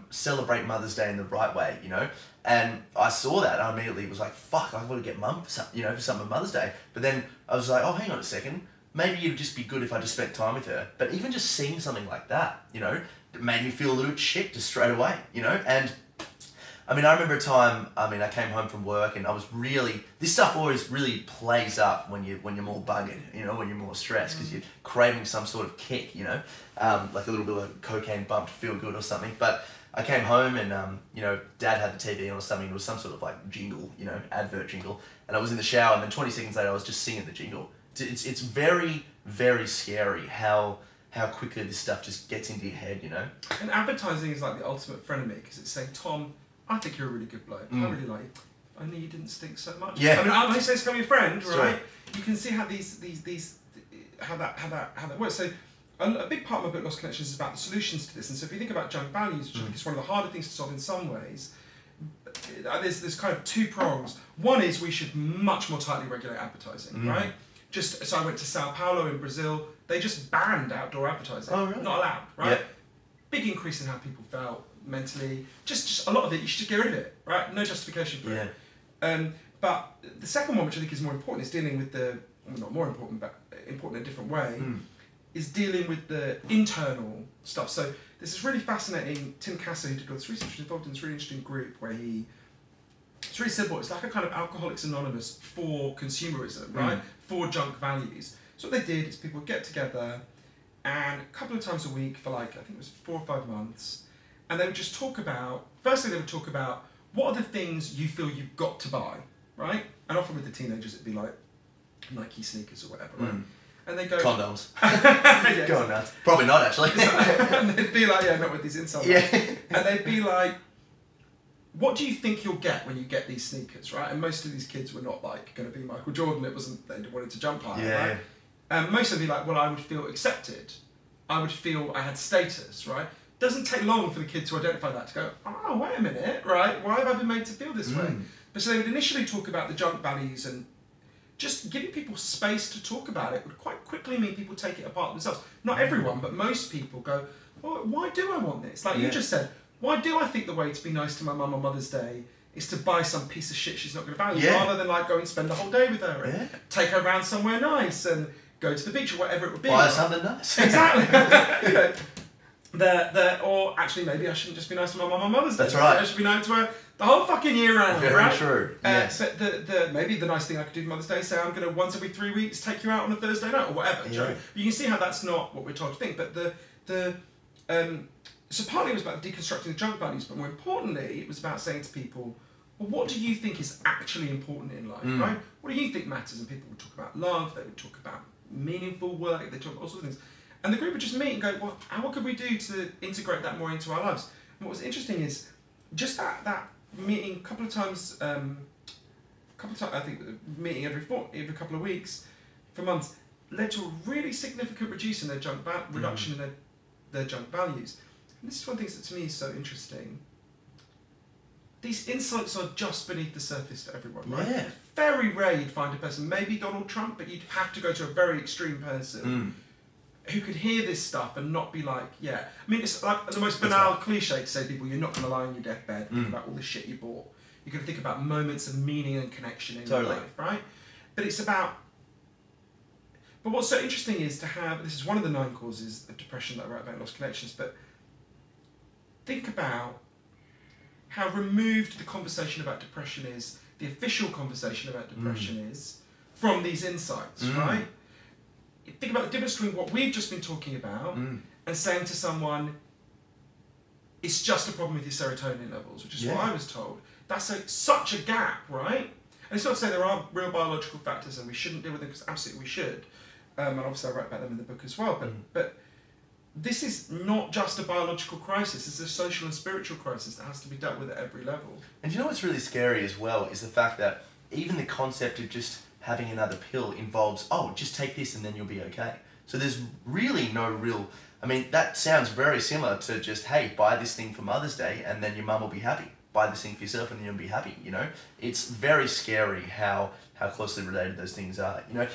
celebrate Mother's Day in the right way, you know? And I saw that, and I immediately was like, fuck, I've got to get Mum for something, you know, for something for Mother's Day. But then I was like, oh, hang on a second. Maybe it'd just be good if I just spent time with her. But even just seeing something like that, you know, it made me feel a little bit shit just straight away, you know? And I mean, I remember a time, I mean, I came home from work and I was really, this stuff always really plays up when you're more buggered, you know, when you're more stressed, because you're craving some sort of kick, you know, like a little bit of a cocaine bump to feel good or something. But I came home and, you know, Dad had the TV on or something, it was some sort of like jingle, you know, advert jingle, and I was in the shower and then 20 seconds later I was just singing the jingle. It's very, very scary how quickly this stuff just gets into your head, you know? And advertising is like the ultimate frenemy, because it's saying, Tom, I think you're a really good bloke. I really like you. If only you didn't stink so much. Yeah. I mean, I'm saying to become your friend, right? Right. You can see how how that works. So a big part of my book, Lost Connections, is about the solutions to this. And so if you think about junk values, which I think is one of the harder things to solve in some ways, there's kind of 2 prongs. One is we should much more tightly regulate advertising, right? So I went to Sao Paulo in Brazil. They just banned outdoor advertising. Oh, really? Not allowed, right? Yeah. Big increase in how people felt. mentally. Just a lot of it, you should get rid of it, right? No justification for it. But the second one, which I think is more important, is dealing with the, well, not more important, but important in a different way, is dealing with the internal stuff. So this is really fascinating. Tim Casser, who did all this research, was involved in this really interesting group where it's really simple. It's like a kind of Alcoholics Anonymous for consumerism, right? For junk values. So what they did is people would get together and a couple of times a week for like, I think it was 4 or 5 months, and they would just talk about, firstly they would talk about what are the things you feel you've got to buy, right? And often with the teenagers it'd be like Nike sneakers or whatever, right? And they go... Condoms. Yeah, go on nuts. Probably not, actually. And they'd be like, yeah, not with these insides. Yeah. And they'd be like, what do you think you'll get when you get these sneakers, right? And most of these kids were not like going to be Michael Jordan. It wasn't, they wanted to jump higher, right? And most of them be like, well, I would feel accepted. I would feel I had status, right? Doesn't take long for the kid to identify that, to go, oh, wait a minute, right? Why have I been made to feel this way? But so they would initially talk about the junk values, and just giving people space to talk about it would quite quickly mean people take it apart themselves. Not everyone, but most people go, well, why do I want this? Like you just said, why do I think the way to be nice to my mum on Mother's Day is to buy some piece of shit she's not going to value, rather than like go and spend the whole day with her and take her around somewhere nice and go to the beach or whatever it would be. Buy something nice. Exactly. You know, or actually maybe I shouldn't just be nice to my mum on Mother's Day. That's right. I should be nice to her the whole fucking year round. Very true. Yes. But maybe the nice thing I could do for Mother's Day, say I'm going to once every 3 weeks take you out on a Thursday night or whatever. You can see how that's not what we're told to think. But so partly it was about deconstructing the junk values, but more importantly, it was about saying to people, well, what do you think is actually important in life, right? What do you think matters? And people would talk about love, they would talk about meaningful work, they talk about all sorts of things. And the group would just meet and go, well, what could we do to integrate that more into our lives? And what was interesting is, just that meeting a couple of times, I think meeting every couple of weeks for months, led to a really significant reduction in their reduction in their junk values. And this is one of the things that to me is so interesting. These insights are just beneath the surface to everyone, right? Yeah. Very rare you'd find a person, maybe Donald Trump, but you'd have to go to a very extreme person who could hear this stuff and not be like, I mean, it's like the most banal cliche to say to people, you're not going to lie on your deathbed and think about all the shit you bought. You're going to think about moments of meaning and connection in your life, right? But it's about... But what's so interesting is to have... This is one of the 9 causes of depression that I write about, lost connections, but think about how removed the conversation about depression is, the official conversation about depression is, from these insights, right? Think about the difference between what we've just been talking about and saying to someone, it's just a problem with your serotonin levels, which is what I was told. That's such a gap, right? And it's not to say there are real biological factors and we shouldn't deal with them, because absolutely we should. And obviously I write about them in the book as well. But this is not just a biological crisis, it's a social and spiritual crisis that has to be dealt with at every level. And you know what's really scary as well is the fact that even the concept of just having another pill involves, oh, just take this and then you'll be okay. So there's really no real... I mean, that sounds very similar to just, hey, buy this thing for Mother's Day and then your mum will be happy. Buy this thing for yourself and then you'll be happy, you know? It's very scary how closely related those things are, you know?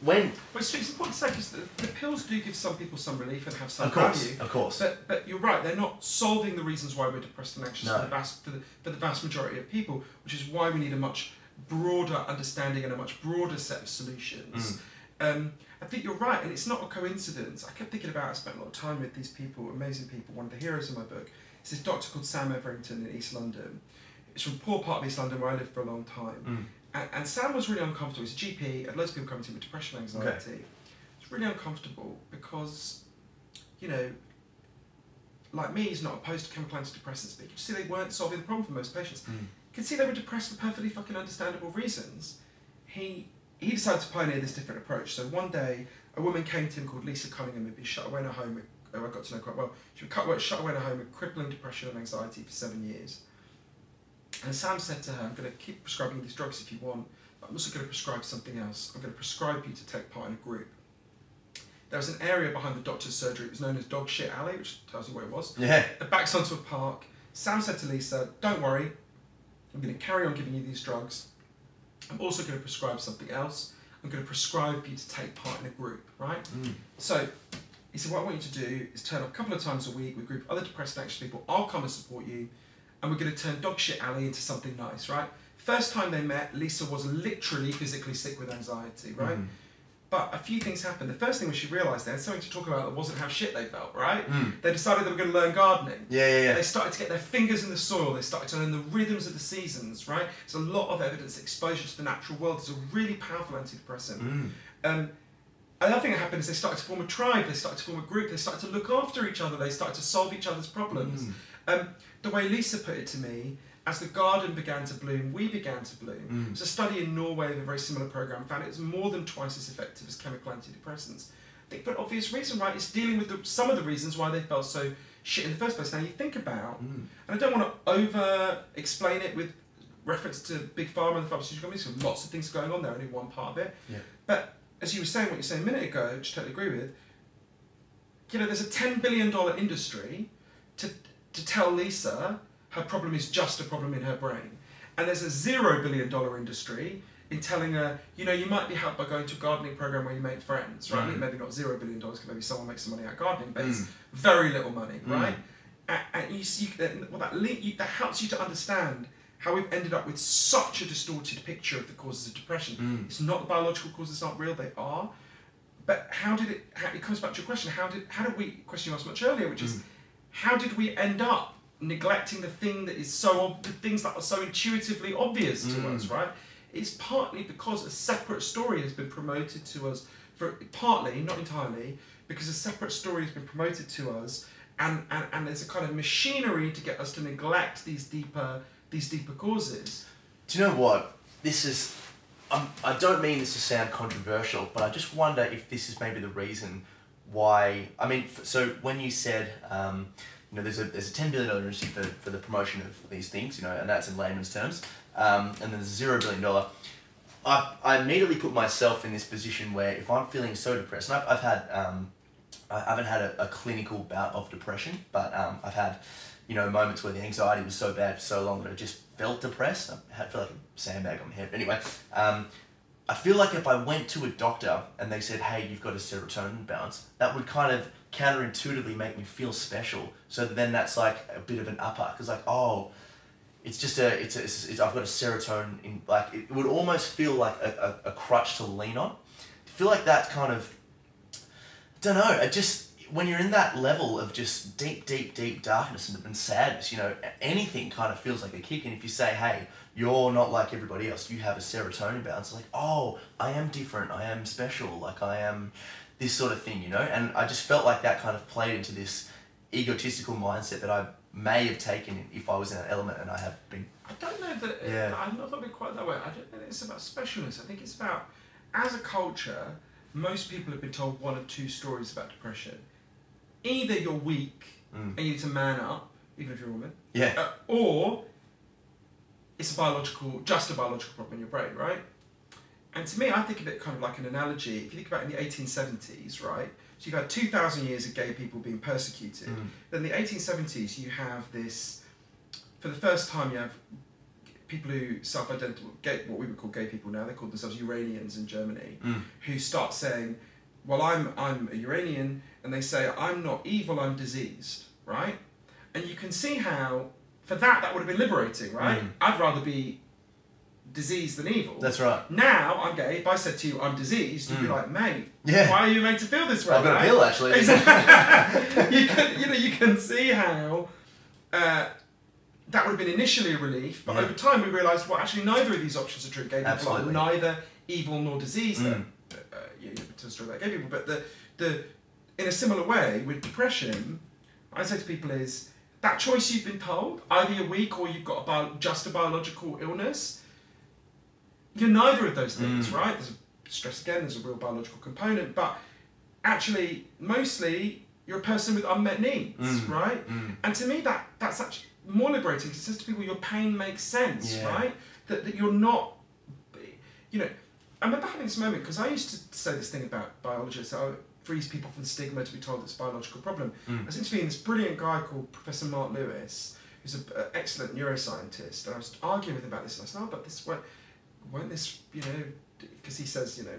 Well, it's important to say, because the pills do give some people some relief and have some value. Of course. But you're right, they're not solving the reasons why we're depressed and anxious for the vast majority of people, which is why we need a much broader understanding and a much broader set of solutions. I think you're right, and it's not a coincidence. I kept thinking about, I spent a lot of time with these people, amazing people. One of the heroes of my book is this doctor called Sam Everington in East London. It's from a poor part of East London where I lived for a long time. And Sam was really uncomfortable. He's a GP, had loads of people coming to him with depression and anxiety. It's really uncomfortable because, you know, like me, he's not opposed to chemical antidepressants, but you could see they weren't solving the problem for most patients. You could see they were depressed for perfectly fucking understandable reasons. He decided to pioneer this different approach. So one day, a woman came to him called Lisa Cunningham, who'd been shut away in her home, who I got to know quite well. She was shut away in her home with crippling depression and anxiety for 7 years. And Sam said to her, I'm going to keep prescribing these drugs if you want, but I'm also going to prescribe something else. I'm going to prescribe you to take part in a group. There was an area behind the doctor's surgery, it was known as Dog Shit Alley, which tells you where it was. It backs onto a park. Sam said to Lisa, don't worry, I'm going to carry on giving you these drugs. I'm also going to prescribe something else. I'm going to prescribe you to take part in a group, right? So he said, what I want you to do is turn up a couple of times a week with a group of other depressed and anxious people. I'll come and support you, and we're going to turn Dog Shit Alley into something nice, right? First time they met, Lisa was literally physically sick with anxiety, right? But a few things happened. The first thing was she realised they had something to talk about that wasn't how shit they felt, right? They decided they were going to learn gardening. They started to get their fingers in the soil. They started to learn the rhythms of the seasons, right? There's a lot of evidence that exposure to the natural world is a really powerful antidepressant. Another thing that happened is they started to form a tribe, they started to form a group, they started to look after each other, they started to solve each other's problems. The way Lisa put it to me, as the garden began to bloom, we began to bloom. There's a study in Norway of a very similar program found it was more than twice as effective as chemical antidepressants. I think for an obvious reason, right? It's dealing with some of the reasons why they felt so shit in the first place. Now you think about, and I don't want to over-explain it with reference to Big Pharma and the pharmaceutical companies, because lots of things going on there, only one part of it. But as you were saying, what you said a minute ago, which I totally agree with, you know, there's a $10 billion industry to tell Lisa her problem is just a problem in her brain. And there's a $0 billion industry in telling her, you know, you might be helped by going to a gardening program where you make friends, right? Maybe not $0 billion, because maybe someone makes some money out of gardening, but it's very little money, right? And you see, that helps you to understand how we've ended up with such a distorted picture of the causes of depression. It's not the biological causes aren't real, they are. But it comes back to your question, how did we, question you asked much earlier, which is, how did we end up neglecting the things that are so intuitively obvious to us, right? It's partly because a separate story has been promoted to us, partly, not entirely, because a separate story has been promoted to us, and there's a kind of machinery to get us to neglect these deeper causes. Do you know what? This is, I don't mean this to sound controversial, but I just wonder if this is maybe the reason why, I mean, so when you said, you know, there's a $10 billion industry for the promotion of these things, you know, and that's in layman's terms, and then there's a $0 billion. I immediately put myself in this position where if I'm feeling so depressed, and I've had, I haven't had a clinical bout of depression, but I've had, you know, moments where the anxiety was so bad for so long that I just felt depressed. I felt like a sandbag on my head. Anyway, I feel like if I went to a doctor and they said, hey, you've got a serotonin bounce, that would kind of counterintuitively make me feel special. So then that's like a bit of an upper, because like, oh, it's just I've got a serotonin in, like, it would almost feel like a crutch to lean on. I feel like that kind of, I don't know, it just, when you're in that level of just deep darkness and sadness, you know, anything kind of feels like a kick. And if you say, hey, you're not like everybody else, you have a serotonin bounce, it's like, oh, I am different, I am special, like I am this sort of thing, you know? And I just felt like that kind of played into this egotistical mindset that I may have taken if I was in an element, and I have been. I don't know that, I'm not thinking quite that way. I don't think it's about specialness. I think it's about, as a culture, most people have been told one of two stories about depression. Either you're weak and you need to man up, even if you're a woman, or it's just a biological problem in your brain, right? And to me, I think of it kind of like an analogy. If you think about it in the 1870s, right? So you've had 2,000 years of gay people being persecuted. Then in the 1870s, you have this, for the first time, you have people who self-identify, what we would call gay people now, they call themselves Uranians in Germany, who start saying, well, I'm a Uranian, and they say, I'm not evil, I'm diseased, right? And you can see how, for that would have been liberating, right? I'd rather be diseased than evil. That's right. Now, I'm gay, if I said to you, I'm diseased, you'd be like, mate, why are you made to feel this way? I've got a pill, actually. You can see how that would have been initially a relief, but over time we realised, well, actually neither of these options are true. Gay people are neither evil nor diseased. You tell a story about gay people, but in a similar way, with depression, I say to people is, that choice you've been told, either you're weak or you've got just a biological illness, you're neither of those things, right? There's stress again, there's a real biological component, but actually, mostly, you're a person with unmet needs, right? And to me, that's actually more liberating, because it says to people, your pain makes sense, right? That you're not, you know, I remember having this moment, because I used to say this thing about biology, so it frees people from the stigma to be told it's a biological problem. I was interviewing this brilliant guy called Professor Mark Lewis, who's an excellent neuroscientist, and I was arguing with him about this, and I said, oh, but this, won't this, you know, because he says, you know,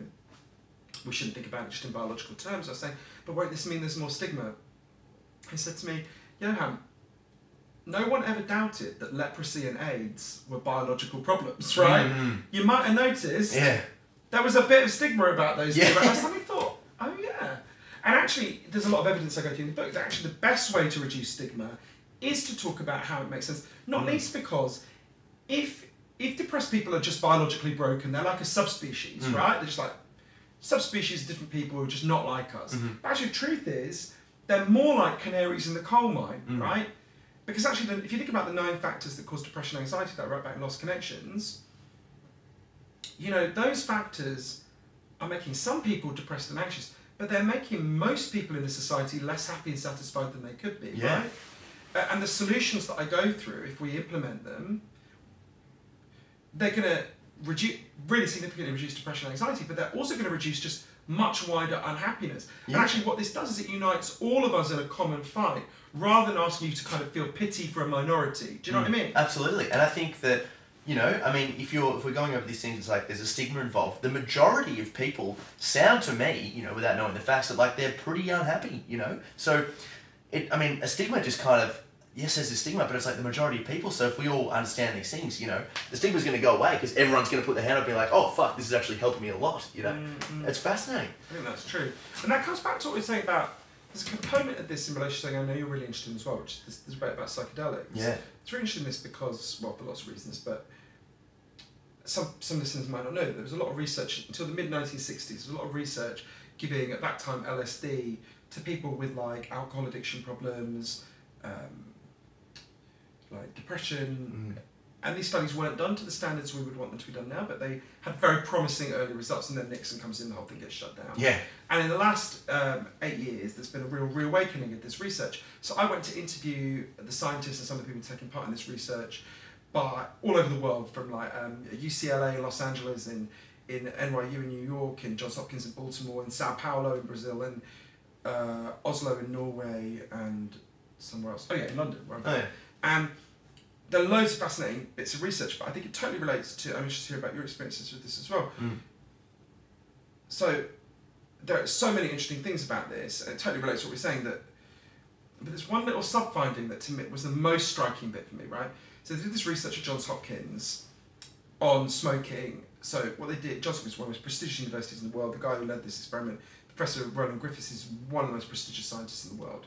we shouldn't think about it just in biological terms. I was saying, but won't this mean there's more stigma? He said to me, Johann, no one ever doubted that leprosy and AIDS were biological problems, right? You might have noticed there was a bit of stigma about those two. Right? I suddenly thought, oh yeah. And actually, there's a lot of evidence I go through in the book that actually the best way to reduce stigma is to talk about how it makes sense. Not least because if depressed people are just biologically broken, they're like a subspecies, right? They're just like subspecies of different people who are just not like us. But actually the truth is, they're more like canaries in the coal mine, right? Because actually, if you think about the 9 factors that cause depression and anxiety that I wrote about in Lost Connections, you know, those factors are making some people depressed and anxious, but they're making most people in the society less happy and satisfied than they could be, right? And the solutions that I go through, if we implement them, they're going to really significantly reduce depression and anxiety, but they're also going to reduce just much wider unhappiness. And actually what this does is it unites all of us in a common fight, rather than asking you to kind of feel pity for a minority. Do you know what I mean? Absolutely. And I think that, you know, I mean, if we're going over these things, it's like there's a stigma involved. The majority of people sound to me, you know, without knowing the facts, that like they're pretty unhappy, you know? So, a stigma just kind of, yes, there's a stigma, but it's like the majority of people. So if we all understand these things, you know, the stigma's going to go away because everyone's going to put their hand up and be like, oh, fuck, this is actually helping me a lot, you know? It's fascinating. I think that's true. And that comes back to what we were saying about, there's a component of this in relation to something I know you're really interested in as well, which is this debate about psychedelics. Yeah. It's really interesting in this because, well, for lots of reasons, but some listeners might not know that there was a lot of research until the mid-1960s, there was a lot of research giving, at that time, LSD to people with like alcohol addiction problems, like depression, and these studies weren't done to the standards we would want them to be done now, but they had very promising early results, and then Nixon comes in, the whole thing gets shut down. Yeah. And in the last 8 years, there's been a real reawakening of this research. So I went to interview the scientists and some of the people taking part in this research by all over the world, from like UCLA in Los Angeles, in NYU in New York, in Johns Hopkins in Baltimore, in Sao Paulo in Brazil, and Oslo in Norway, and somewhere else. Oh yeah, in London. Right? Oh, yeah. And there are loads of fascinating bits of research, but I think it totally relates to, I'm interested to hear about your experiences with this as well. So there are so many interesting things about this, and it totally relates to what we're saying, but there's one little sub-finding that to me was the most striking bit for me, right? So they did this research at Johns Hopkins on smoking. So what they did, Johns Hopkins is one of the most prestigious universities in the world. The guy who led this experiment, Professor Roland Griffiths, is one of the most prestigious scientists in the world.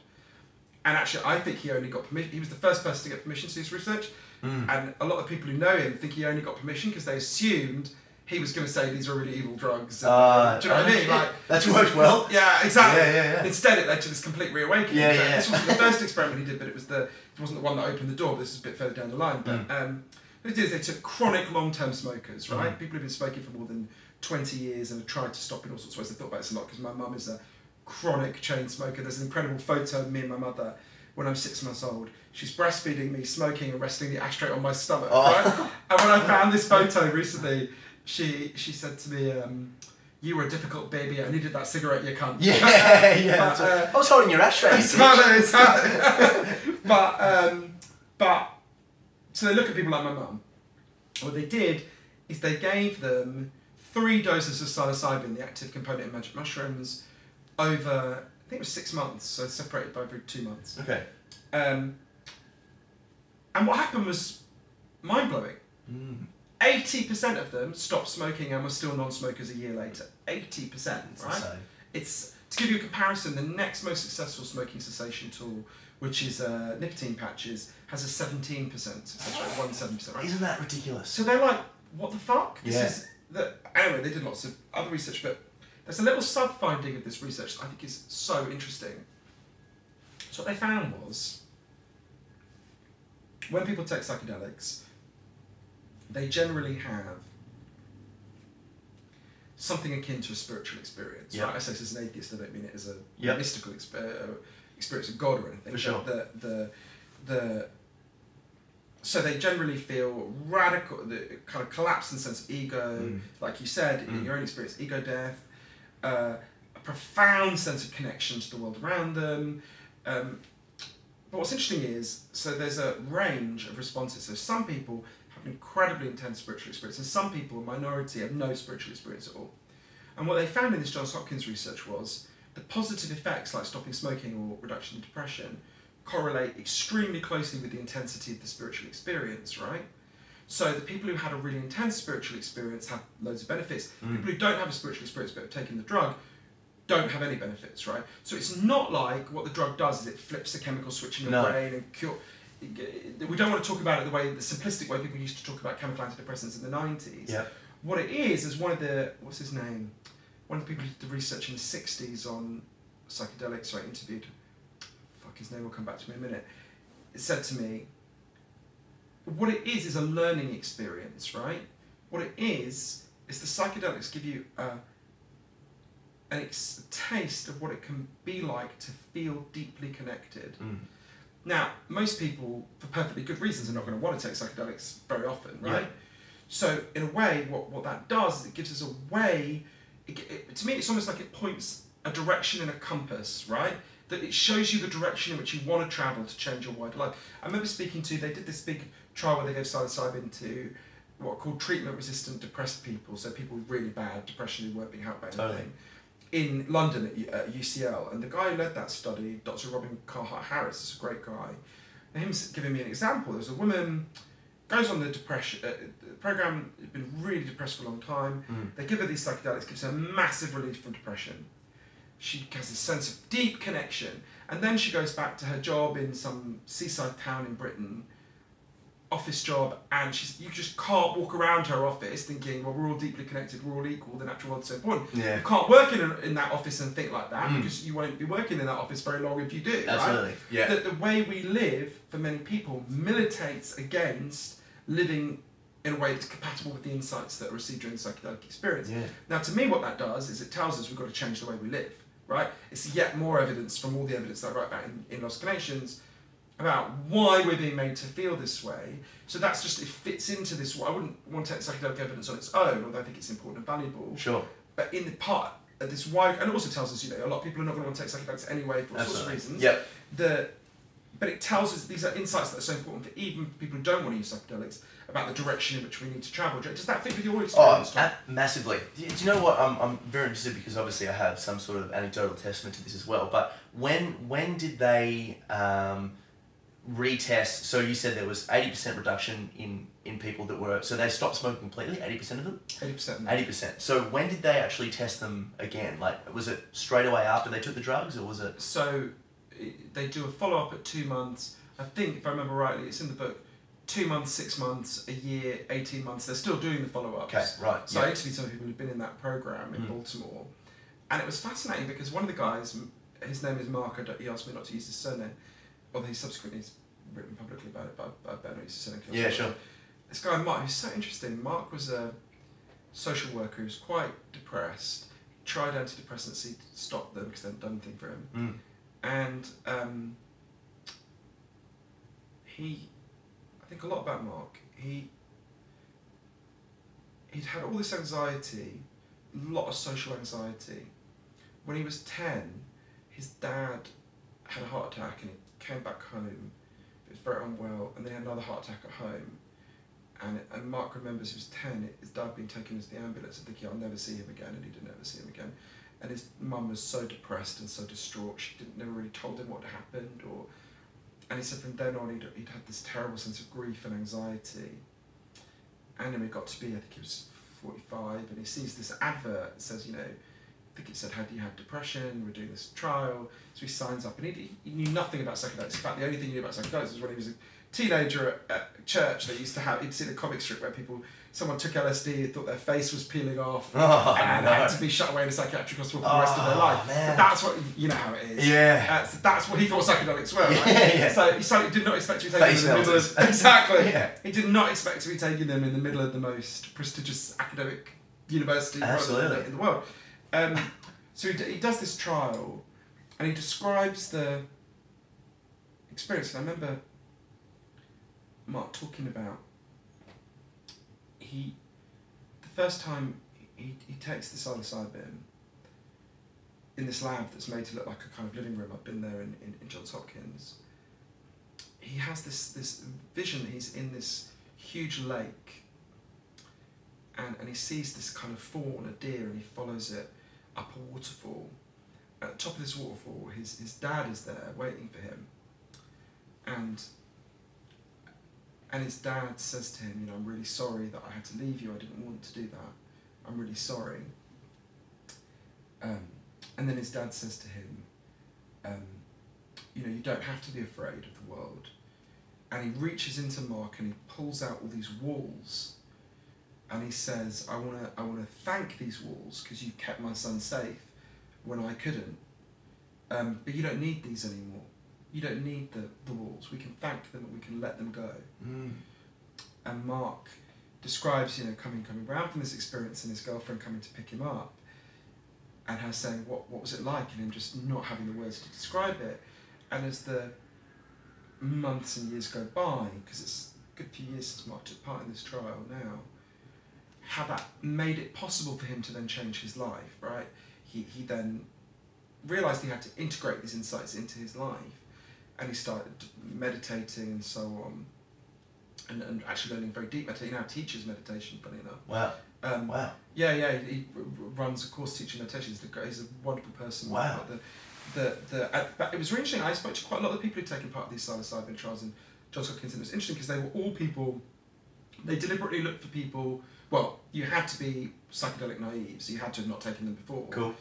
And actually, I think he only got permission. He was the first person to get permission to do this research. And a lot of people who know him think he only got permission because they assumed he was going to say these are really evil drugs. And, do you know what I mean? Like, that's worked well. Yeah, exactly. Yeah. Instead, it led to this complete reawakening. Yeah. This wasn't the first experiment he did, but it wasn't the one that opened the door. This is a bit further down the line. But what they did is they took chronic long-term smokers, right? People who've been smoking for more than 20 years and have tried to stop in all sorts of ways. I thought about this a lot because my mum is a chronic chain smoker. There's an incredible photo of me and my mother when I'm 6 months old. She's breastfeeding me, smoking, and resting the ashtray on my stomach, right? And when I found this photo recently, she said to me, you were a difficult baby, I needed that cigarette, you cunt. Yeah. But, I was holding your ashtray. Exactly. But, so they look at people like my mum. What they did is they gave them 3 doses of psilocybin, the active component in magic mushrooms, over, I think it was 6 months, so separated by 2 months. Okay. And what happened was mind-blowing. 80% of them stopped smoking and were still non-smokers a year later. 80%, That's right? insane. It's, to give you a comparison, the next most successful smoking cessation tool, which is nicotine patches, has a 17% success rate, 17%, right? Isn't that ridiculous? So they're like, what the fuck? Yeah. Anyway, they did lots of other research, but there's a little sub-finding of this research that I think is so interesting. So what they found was, when people take psychedelics, they generally have something akin to a spiritual experience. Right? I say this as an atheist, I don't mean it as a mystical experience of God or anything. For sure. So they generally feel radical, the kind of collapse in sense of ego, like you said, in your own experience, ego death, a profound sense of connection to the world around them. But what's interesting is, so there's a range of responses. So some people have an incredibly intense spiritual experience, and some people, a minority, have no spiritual experience at all. And what they found in this Johns Hopkins research was the positive effects like stopping smoking or reduction in depression correlate extremely closely with the intensity of the spiritual experience, right? So the people who had a really intense spiritual experience have loads of benefits. People who don't have a spiritual experience but have taken the drug don't have any benefits, right? So it's not like what the drug does is it flips the chemical switch in your brain and cure. We don't want to talk about it the simplistic way people used to talk about chemical antidepressants in the 90s. Yeah. What it is one of the, what's his name? One of the people who did the research in the 60s on psychedelics, I interviewed, his name will come back to me in a minute, it said to me, what it is a learning experience, right? What it is the psychedelics give you a taste of what it can be like to feel deeply connected. Now, most people, for perfectly good reasons, are not going to want to take psychedelics very often, right? Yeah. So, in a way, what that does is it gives us a way, to me, it's almost like it points a direction and a compass, right? That it shows you the direction in which you want to travel to change your wider life. I remember speaking to, they did this big trial where they gave psilocybin to what are called treatment-resistant depressed people, so people with really bad depression who weren't being helped by anything, in London at UCL. And the guy who led that study, Dr. Robin Carhart-Harris, is a great guy. And him giving me an example, there's a woman, goes on the depression, the program, has been really depressed for a long time. They give her these psychedelics, gives her massive relief from depression. She has this sense of deep connection, and then she goes back to her job in some seaside town in Britain, office job, and you just can't walk around her office thinking, well, we're all deeply connected, we're all equal, the natural world's so important. Yeah. You can't work in that office and think like that, because you won't be working in that office very long if you do. Absolutely. Right? Yeah. The way we live, for many people, militates against living in a way that's compatible with the insights that are received during the psychedelic experience. Yeah. Now, to me, what that does is it tells us we've got to change the way we live. Right? It's yet more evidence from all the evidence that I write about in Lost Connections about why we're being made to feel this way. So that's just, it fits into this. I wouldn't want to take psychedelic evidence on its own, although I think it's important and valuable. Sure. But in the part of this wide, and it also tells us, a lot of people are not going to want to take psychedelics anyway for all sorts of reasons. Yep. But it tells us these are insights that are so important for even people who don't want to use psychedelics about the direction in which we need to travel. Does that fit with your experience? Massively. Do you know what? I'm very interested because obviously I have some sort of anecdotal testament to this as well. But when did they retest? So you said there was 80% reduction in people that were, so they stopped smoking completely. 80% of them. 80%. 80%. So when did they actually test them again? Like, was it straight away after they took the drugs, or was it? So they do a follow-up at 2 months. I think, if I remember rightly, it's in the book, 2 months, 6 months, a year, 18 months. They're still doing the follow-ups. Okay, right. So I interviewed some people who've been in that program in Baltimore. And it was fascinating because one of the guys, his name is Mark, he asked me not to use his surname, although he subsequently has written publicly about it, but I better use his surname. Yeah, sure. This guy, Mark, who's so interesting. Mark was a social worker who was quite depressed, tried antidepressants, he stopped them because they hadn't done anything for him. And I think a lot about Mark. He'd had all this anxiety, a lot of social anxiety. When he was 10, his dad had a heart attack and he came back home. He was very unwell, and then he had another heart attack at home. And Mark remembers he was 10, his dad being taken into the ambulance and thinking, I'll never see him again, and he didn't ever see him again. And his mum was so depressed and so distraught, she never really told him what had happened. And he said from then on he'd had this terrible sense of grief and anxiety. And then we got to be, I think he was 45, and he sees this advert that says, I think it said, how do you have depression? We're doing this trial. So he signs up, and he knew nothing about psychedelics. In fact, the only thing he knew about psychedelics was when he was a teenager at church. They used to have, he'd seen a comic strip where someone took LSD, thought their face was peeling off, and had to be shut away in a psychiatric hospital for the rest of their life. But that's what, you know how it is. Yeah. That's what he thought psychedelics were, right? Yeah. So he certainly did not expect to be taken in the middle of... Exactly. Yeah. He did not expect to be taking them in the middle of the most prestigious academic university in the world. So he does this trial, and he describes the experience. And I remember Mark talking about the first time he takes the psilocybin in this lab that's made to look like a kind of living room. I've been there in Johns Hopkins. He has this vision. He's in this huge lake, and he sees this kind of fawn, a deer, and he follows it up a waterfall. At the top of this waterfall, his dad is there waiting for him, and his dad says to him, you know, I'm really sorry that I had to leave you. I didn't want to do that. I'm really sorry. And then his dad says to him, you know, you don't have to be afraid of the world. And he reaches into Mark and he pulls out all these walls, and he says, I wanna thank these walls because you kept my son safe when I couldn't. But you don't need these anymore. You don't need the walls. We can thank them and we can let them go. And Mark describes, you know, coming around from this experience and his girlfriend coming to pick him up, and her saying, what was it like, and him just not having the words to describe it. And as the months and years go by, because it's a good few years since Mark took part in this trial now, how that made it possible for him to then change his life, right? He then realised he had to integrate these insights into his life, and he started meditating and so on, and actually learning very deep meditation. He now teaches meditation, funny enough. Wow. Wow. Yeah, he runs a course teaching meditation. He's a wonderful person. Wow. But it was really interesting. I spoke to quite a lot of the people who'd taken part of these psilocybin trials in Johns Hopkins, and it was interesting because they were all people, they deliberately looked for people, well, you had to be psychedelic naive, so you had to have not taken them before. Cool.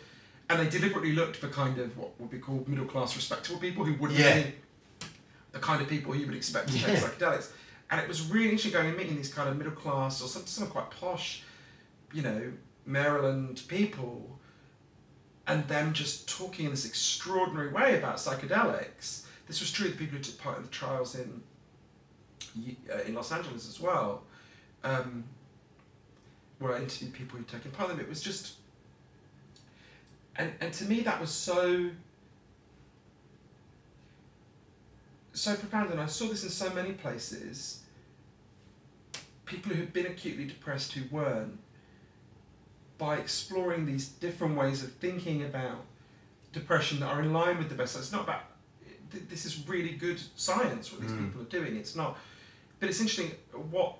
And they deliberately looked for kind of what would be called middle class respectable people who wouldn't be the kind of people you would expect to take psychedelics. And it was really interesting going and meeting these kind of middle class or some quite posh, you know, Maryland people, and them just talking in this extraordinary way about psychedelics. This was true of the people who took part in the trials in Los Angeles as well, where I interviewed people who'd taken part in them. It was just, and to me that was so profound, and I saw this in so many places. People who had been acutely depressed who weren't, by exploring these different ways of thinking about depression that are in line with the best. So it's not about, this is really good science what these people are doing. It's not, but it's interesting what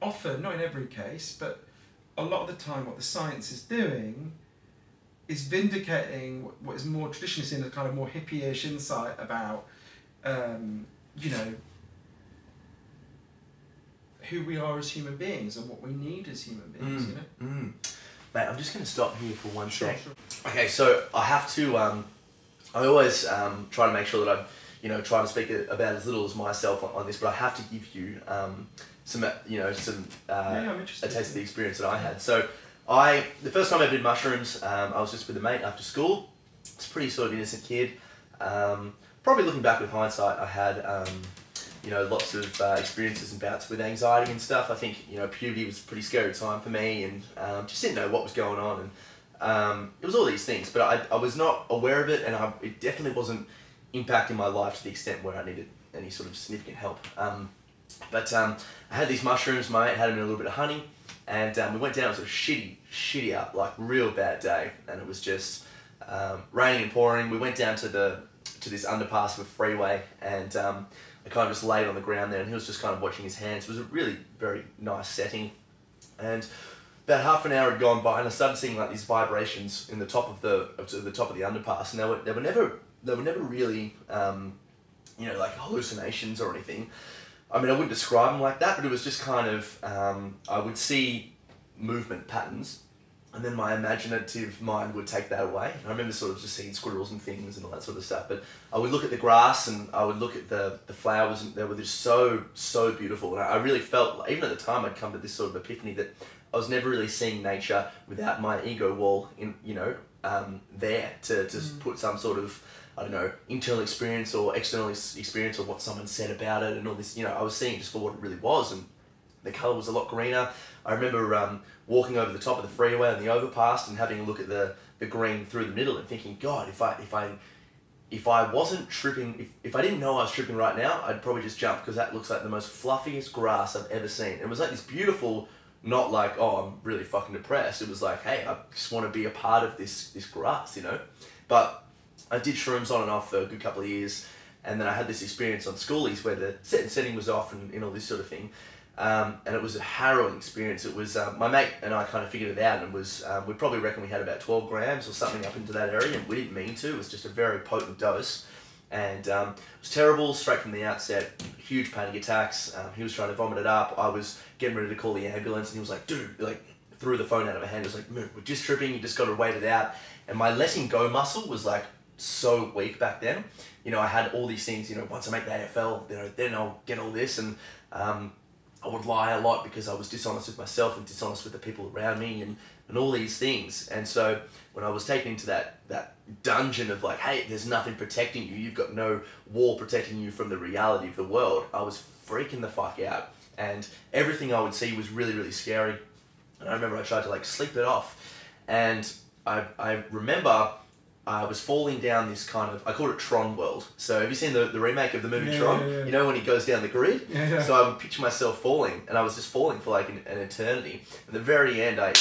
often, not in every case, but a lot of the time what the science is doing is vindicating what is more traditionally seen as a kind of more hippie-ish insight about, you know, who we are as human beings and what we need as human beings, you know? Mate, I'm just going to stop here for one sec. Sure. Okay, so I have to, I always try to make sure that I'm, you know, trying to speak about as little as myself on this, but I have to give you some, you know, a taste of the experience that I had. So the first time I did mushrooms, I was just with a mate after school. It's a pretty sort of innocent kid. Probably looking back with hindsight, I had, you know, lots of experiences and bouts with anxiety and stuff. I think, you know, puberty was a pretty scary time for me, and just didn't know what was going on, and it was all these things, but I was not aware of it, and it definitely wasn't impacting my life to the extent where I needed any sort of significant help. But I had these mushrooms, mate, had them in a little bit of honey, and we went down. It was a shitty out, like real bad day, and it was just raining and pouring. We went down to this underpass of a freeway, and I kind of just laid on the ground there, and he was just kind of watching his hands. It was a really very nice setting, and about half an hour had gone by, and I started seeing like these vibrations in the top of the underpass, and they were never really you know, like hallucinations or anything. I mean, I wouldn't describe them like that, but it was just kind of I would see movement patterns, and then my imaginative mind would take that away. And I remember sort of just seeing squirrels and things and all that sort of stuff. But I would look at the grass, and I would look at the flowers, and they were just so beautiful. And I really felt, even at the time, I'd come to this sort of epiphany that I was never really seeing nature without my ego wall in, you know, there to put some sort of, I don't know, internal experience or external experience or what someone said about it and all this. You know, I was seeing it just for what it really was, and the colour was a lot greener. I remember walking over the top of the freeway on the overpass and having a look at the green through the middle and thinking, God, if I wasn't tripping, if I didn't know I was tripping right now, I'd probably just jump, because that looks like the most fluffiest grass I've ever seen. It was like this beautiful, not like, oh, I'm really fucking depressed. It was like, hey, I just want to be a part of this grass, you know? But I did shrooms on and off for a good couple of years, and then I had this experience on schoolies where the setting was off and all this sort of thing. And it was a harrowing experience. It was, my mate and I kind of figured it out, and it was, we probably reckon we had about 12 grams or something up into that area, and we didn't mean to. It was just a very potent dose. And it was terrible straight from the outset. Huge panic attacks. He was trying to vomit it up. I was getting ready to call the ambulance, and he was like, dude, like, threw the phone out of my hand. He was like, "We're just tripping, you just got to wait it out." And my letting go muscle was like so weak back then. You know, I had all these things, you know, once I make the AFL, you know, then I'll get all this. And I would lie a lot because I was dishonest with myself and dishonest with the people around me, and all these things. And so when I was taken into that dungeon of like, hey, there's nothing protecting you, you've got no wall protecting you from the reality of the world, I was freaking the fuck out. And everything I would see was really, really scary. And I remember I tried to like sleep it off. And I remember I was falling down this kind of, I called it Tron World. So have you seen the remake of the movie Tron? Yeah. You know, when he goes down the grid? Yeah. So I would picture myself falling, and I was just falling for like an eternity. At the very end, I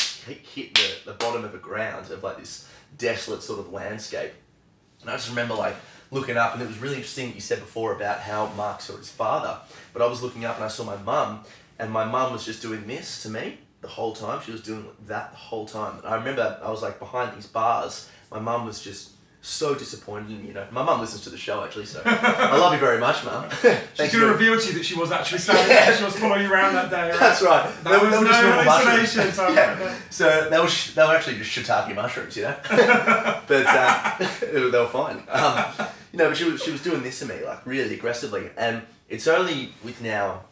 hit the bottom of the ground of like this desolate sort of landscape. And I just remember like looking up, and it was really interesting that you said before about how Mark saw his father. But I was looking up and I saw my mum, and my mum was just doing this to me the whole time. She was doing that the whole time. And I remember I was like behind these bars. My mum was just so disappointed in me, you know. My mum listens to the show actually, so I love you very much, Mum. She's going to reveal to you that she was actually standing there. She was following you around that day, right? That's right. There was no hallucinations. Yeah. So they were actually just shiitake mushrooms, you know. But they were fine. You know, but she was doing this to me like really aggressively, and it's only with now.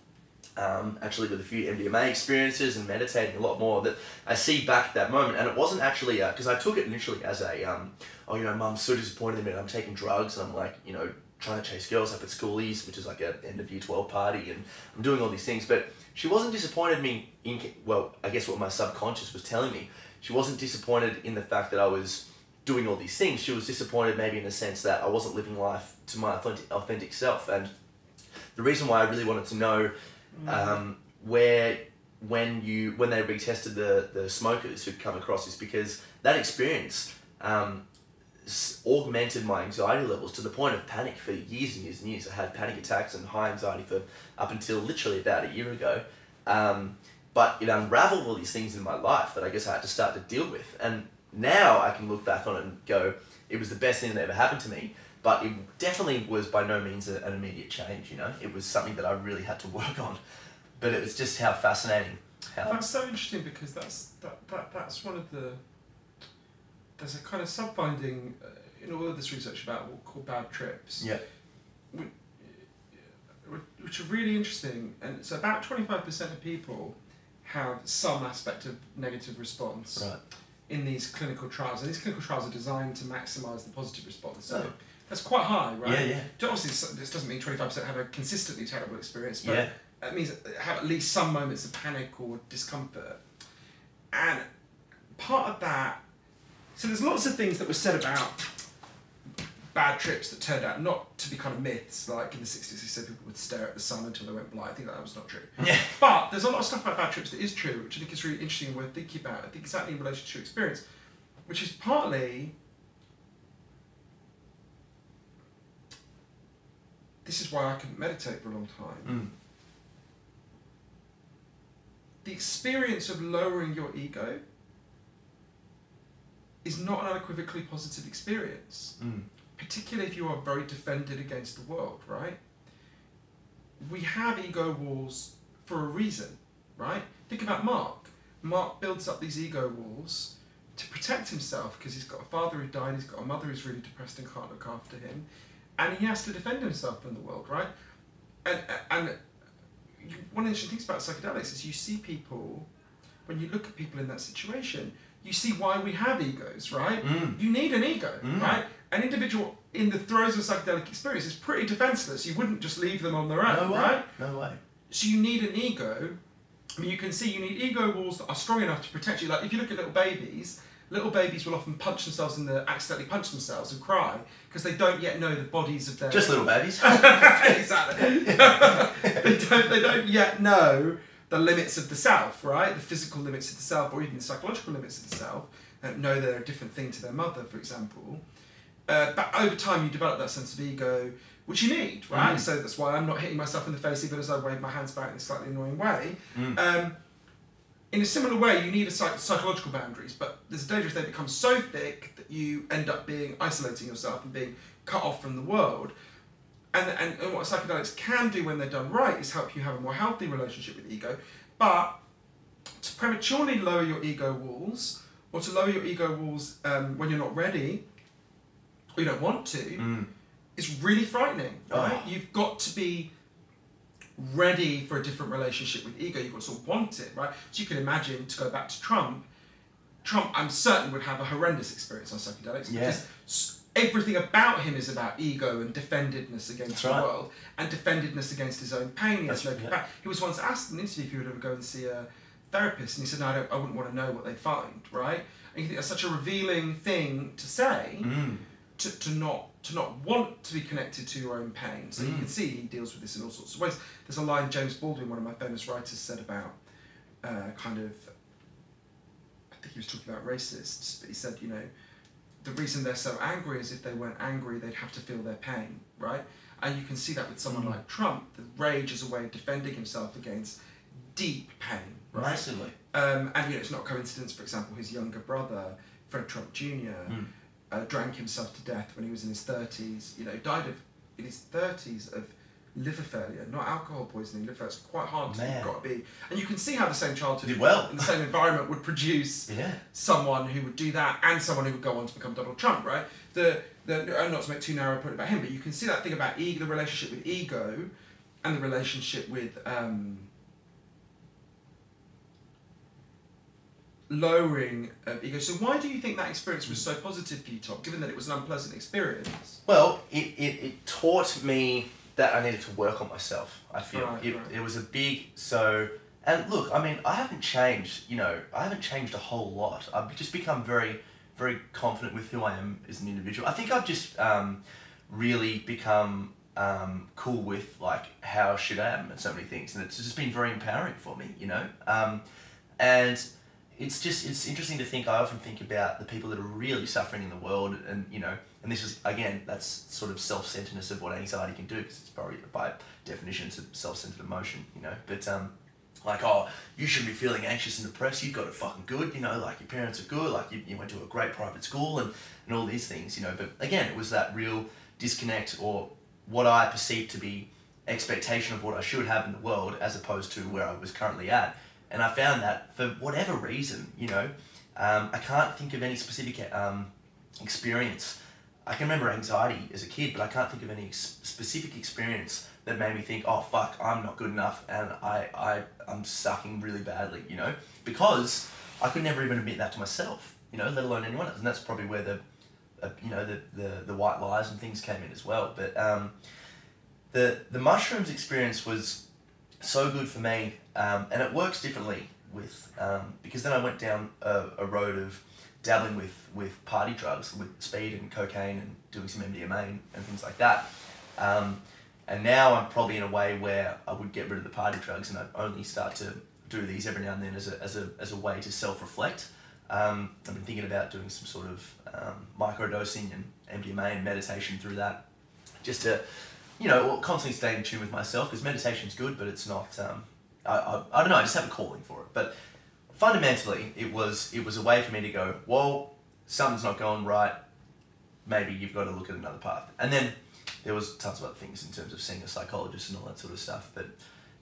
Actually with a few MDMA experiences and meditating a lot more that I see back that moment. And it wasn't actually, because I took it initially as a, oh, you know, Mum's so disappointed in me and I'm taking drugs and I'm like, you know, trying to chase girls up at schoolies, which is like a end of year 12 party, and I'm doing all these things. But she wasn't disappointed in me in, well, I guess what my subconscious was telling me. She wasn't disappointed in the fact that I was doing all these things. She was disappointed maybe in the sense that I wasn't living life to my authentic self. And the reason why I really wanted to know when they retested the smokers who'd come across is because that experience augmented my anxiety levels to the point of panic for years and years and years. I had panic attacks and high anxiety for up until literally about a year ago. But it unraveled all these things in my life that I guess I had to start to deal with. And now I can look back on it and go, it was the best thing that ever happened to me. But it definitely was by no means an immediate change, you know? It was something that I really had to work on. But it was just how fascinating. That's so interesting because that's one of the... There's a kind of sub-finding in all of this research about what called bad trips. Yeah. Which are really interesting. And so about 25% of people have some aspect of negative response in these clinical trials. And these clinical trials are designed to maximise the positive response. So that's quite high, right? Yeah, yeah. Obviously, this doesn't mean 25% have a consistently terrible experience, but it means have at least some moments of panic or discomfort. And part of that, so there's lots of things that were said about bad trips that turned out not to be kind of myths, like in the 60s they said people would stare at the sun until they went blind. I think that was not true. Yeah. But there's a lot of stuff about bad trips that is true, which I think is really interesting and worth thinking about. I think exactly in relation to your experience, which is partly, this is why I couldn't meditate for a long time. The experience of lowering your ego is not an unequivocally positive experience, particularly if you are very defended against the world, right? We have ego walls for a reason, right? Think about Mark. Mark builds up these ego walls to protect himself because he's got a father who died, he's got a mother who's really depressed and can't look after him, and he has to defend himself from the world, right? And one of the interesting things about psychedelics is you see people, when you look at people in that situation, you see why we have egos, right? You need an ego, right? An individual in the throes of psychedelic experience is pretty defenseless. You wouldn't just leave them on their own, right? No way. So you need an ego. I mean, you can see you need ego walls that are strong enough to protect you. Like if you look at little babies will often punch themselves accidentally punch themselves and cry because they don't yet know the bodies of their... Just little babies. Exactly. They don't yet know the limits of the self, right? The physical limits of the self, or even the psychological limits of the self. They don't know they're a different thing to their mother, for example. But over time, you develop that sense of ego. which you need, right? So that's why I'm not hitting myself in the face even as I wave my hands back in a slightly annoying way. In a similar way, you need psychological boundaries, but there's a danger if they become so thick that you end up isolating yourself and being cut off from the world. And what psychedelics can do when they're done right is help you have a more healthy relationship with ego, but to prematurely lower your ego walls, or to lower your ego walls when you're not ready, or you don't want to, is really frightening, right? You've got to be ready for a different relationship with ego. You've got to sort of want it, right? So you can imagine, to go back to Trump, I'm certain, would have a horrendous experience on psychedelics, because everything about him is about ego and defendedness against the world, and defendedness against his own pain. He was once asked in an interview if he would ever go and see a therapist, and he said, no, I wouldn't want to know what they'd find, right? And you think that's such a revealing thing to say, to not want to be connected to your own pain. So you can see he deals with this in all sorts of ways. There's a line James Baldwin, one of my famous writers, said about I think he was talking about racists, but he said, you know, the reason they're so angry is if they weren't angry, they'd have to feel their pain, right? And you can see that with someone like Trump. The rage is a way of defending himself against deep pain, right? Massively. And you know, it's not a coincidence, for example, his younger brother, Fred Trump Jr., drank himself to death when he was in his 30s, you know, died in his 30s of liver failure, not alcohol poisoning. Liver failure is quite hard to got to be. And you can see how the same childhood in the same environment would produce someone who would do that, and someone who would go on to become Donald Trump, right? Not to make too narrow a point about him, but you can see that thing about ego, the relationship with ego, and the relationship with lowering of ego. So why do you think that experience was so positive for you, Tom, given that it was an unpleasant experience? Well, it taught me that I needed to work on myself, I feel. It was a big, and look, I mean, I haven't changed, you know, I haven't changed a whole lot. I've just become very, very confident with who I am as an individual. I think I've just really become cool with, like, how shit I am and so many things, and it's just been very empowering for me, you know? And it's interesting to think. I often think about the people that are really suffering in the world, and you know, and this is, again, that's sort of self-centeredness of what anxiety can do, because it's probably by definition it's a self-centered emotion, you know. But like, oh, you shouldn't be feeling anxious and depressed. You've got it fucking good, you know. Like, your parents are good. Like, you went to a great private school and all these things, you know. But again, it was that real disconnect, or what I perceived to be expectation of what I should have in the world, as opposed to where I was currently at. And I found that for whatever reason, you know, I can't think of any specific experience. I can remember anxiety as a kid, but I can't think of any specific experience that made me think, oh fuck, I'm not good enough, and I'm sucking really badly, you know, because I could never even admit that to myself, you know, let alone anyone else. And that's probably where the white lies and things came in as well. But the mushrooms experience was so good for me, and it works differently with because then I went down a road of dabbling with party drugs, with speed and cocaine, and doing some MDMA and things like that. And now I'm probably in a way where I would get rid of the party drugs, and I'd only start to do these every now and then as a way to self-reflect. I've been thinking about doing some sort of microdosing and MDMA and meditation through that, just to, you know, constantly stay in tune with myself, because meditation's good, but it's not, I don't know, I just have a calling for it. But fundamentally, it was a way for me to go, well, something's not going right, maybe you've got to look at another path. And then there was tons of other things in terms of seeing a psychologist and all that sort of stuff, but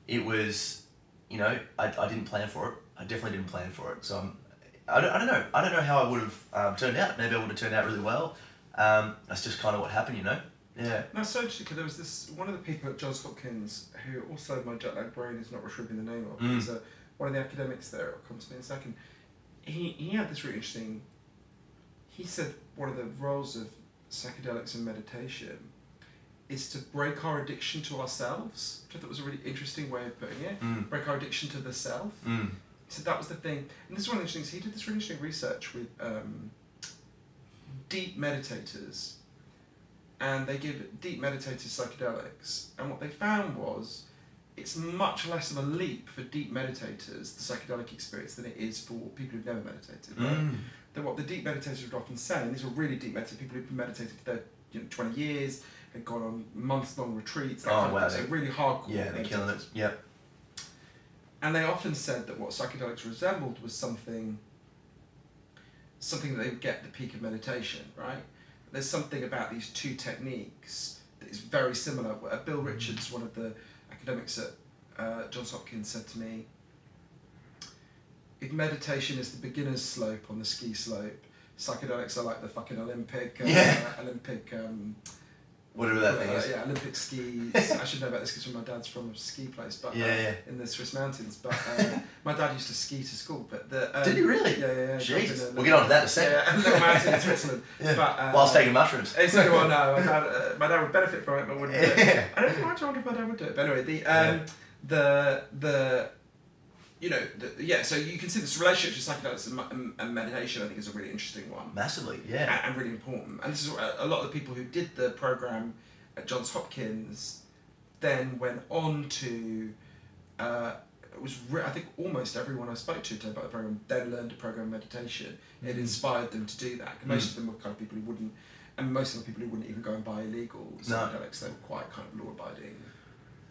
it was, you know, I didn't plan for it. I definitely didn't plan for it. So I don't know how I would have turned out. Maybe I would have turned out really well. That's just kind of what happened, you know? Yeah. That's so interesting, because there was this, one of the people at Johns Hopkins, who also, my jet lag brain is not retrieving the name of, he's one of the academics there, it'll come to me in a second. He had this really interesting, he said one of the roles of psychedelics and meditation is to break our addiction to ourselves, which I thought was a really interesting way of putting it. Break our addiction to the self. He said that was the thing. And this is one of the interesting things, he did this really interesting research with deep meditators, and they give deep meditators psychedelics, and what they found was it's much less of a leap for deep meditators, the psychedelic experience, than it is for people who've never meditated, right? that what the deep meditators would often say, and these were really deep meditators, people who've been meditating for 20 years, had gone on months-long retreats, so really hardcore. Yeah, they're killing it. Yep. And they often said that what psychedelics resembled was something that they would get at the peak of meditation, right? There's something about these two techniques that is very similar. Bill Richards, one of the academics at Johns Hopkins, said to me, if meditation is the beginner's slope on the ski slope, psychedelics are like the fucking Olympic whatever that thing is. Yeah, Olympic skis. I should know about this because my dad's from a ski place, but in the Swiss mountains. But my dad used to ski to school. But did he really? Yeah. Jesus. We'll get on to that in a second. Yeah, a little mountain in Switzerland. Yeah. But, whilst taking mushrooms. Exactly. Well, no, my dad would benefit from it, but wouldn't do it. I don't know why I wonder if my dad would do it. But anyway, so you can see this relationship to psychedelics and meditation, I think, is a really interesting one. Massively, yeah. And really important. And this is a lot of the people who did the program at Johns Hopkins then went on to, I think almost everyone I spoke to about the program then learned a program of meditation. It inspired them to do that. Most of them were kind of people who wouldn't, and most of the people who wouldn't even go and buy illegal psychedelics, they were quite kind of law-abiding.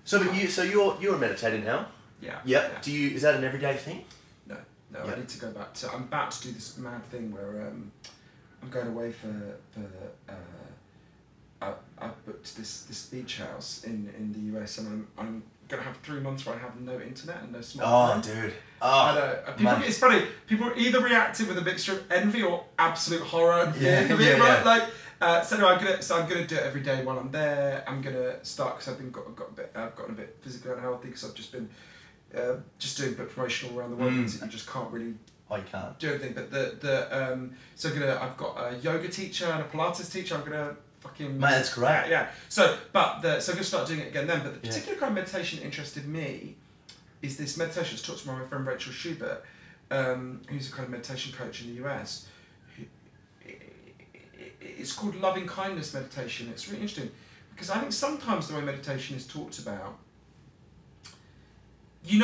So you're a meditator now? Yeah. Yep. Yeah. Is that an everyday thing? No. Yep. I need to go back to. I'm about to do this mad thing where I'm going away for I've booked this beach house in the US, and I'm gonna have 3 months where I have no internet and no smartphone. Oh, dude. Oh. It's funny. People are either reacting with a mixture of envy or absolute horror and fear for me, right? Like. So anyway, I'm gonna do it every day while I'm there. I'm gonna start because I've gotten a bit physically unhealthy because I've just been just doing a bit promotional around the world. You just can't really. Oh, you can't do anything. But I've got a yoga teacher and a Pilates teacher. I'm gonna fucking. Man, that's great. Yeah. So I'm gonna start doing it again then. But the particular kind of meditation that interested me is this meditation that's taught by my friend Rachel Schubert, who's a kind of meditation coach in the US. It's called loving kindness meditation. It's really interesting because I think sometimes the way meditation is talked about,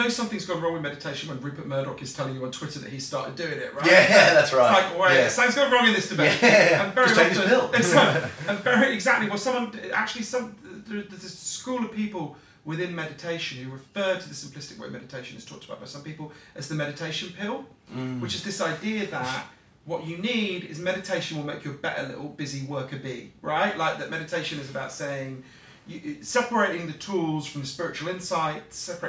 something's gone wrong with meditation when Rupert Murdoch is telling you on Twitter that he started doing it, right? Yeah, that's right. It's like, something's gone wrong in this debate. Yeah. And very just take this pill. There's a school of people within meditation who refer to the simplistic way meditation is talked about by some people as the meditation pill, which is this idea that what you need is meditation will make you a better little busy worker bee, right? Like that meditation is about saying, separating the tools from the spiritual insights, of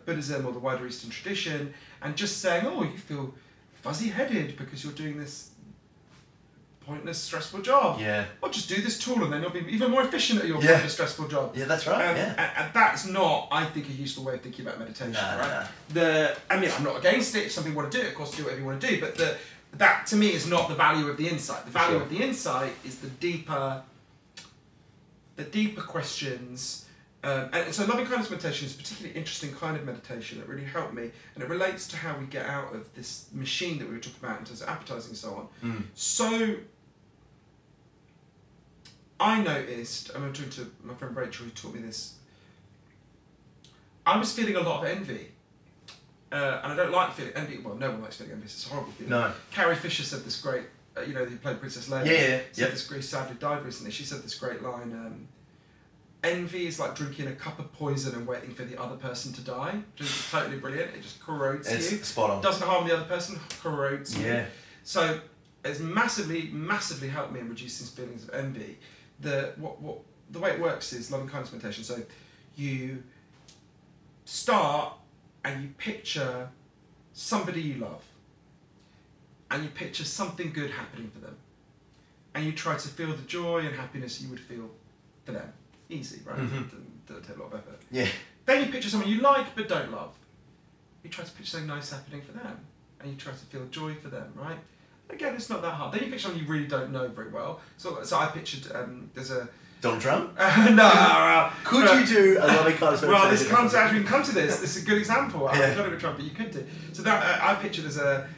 Buddhism or the wider Eastern tradition, and just saying, oh, you feel fuzzy-headed because you're doing this pointless, stressful job. Yeah. Well, just do this tool and then you'll be even more efficient at your pointless, stressful job. Yeah, that's right. And that's not, I think, a useful way of thinking about meditation, right? No. I'm not against it. If some people want to do it, of course, do whatever you want to do. But that, to me, is not the value of the insight. The value of the insight is the deeper questions. And so loving kindness meditation is a particularly interesting kind of meditation that really helped me, and it relates to how we get out of this machine that we were talking about in terms of appetizing and so on. So I noticed, I'm talking to my friend Rachel who taught me this, I was feeling a lot of envy. And I don't like feeling envy. Well, no one likes feeling envy. It's a horrible feeling. No. Carrie Fisher said this great, who played Princess Leia. Yeah. This great, sadly died recently. She said this great line, envy is like drinking a cup of poison and waiting for the other person to die. Which is totally brilliant. It just corrodes you. It's spot on. Doesn't harm the other person, corrodes you. Yeah. So it's massively helped me in reducing feelings of envy. The way it works is loving kindness meditation. So you start and you picture somebody you love, and you picture something good happening for them, and you try to feel the joy and happiness you would feel for them. Easy, right? Doesn't take a lot of effort. Yeah. Then you picture someone you like but don't love. You try to picture something nice happening for them, and you try to feel joy for them, right? Again, it's not that hard. Then you picture someone you really don't know very well. So I pictured there's a Donald Trump? No. Could you do a loving kindness meditation? Well, this comes as we can come to this. This is a good example. I'm not with Trump, but you could do. So that I picture there's a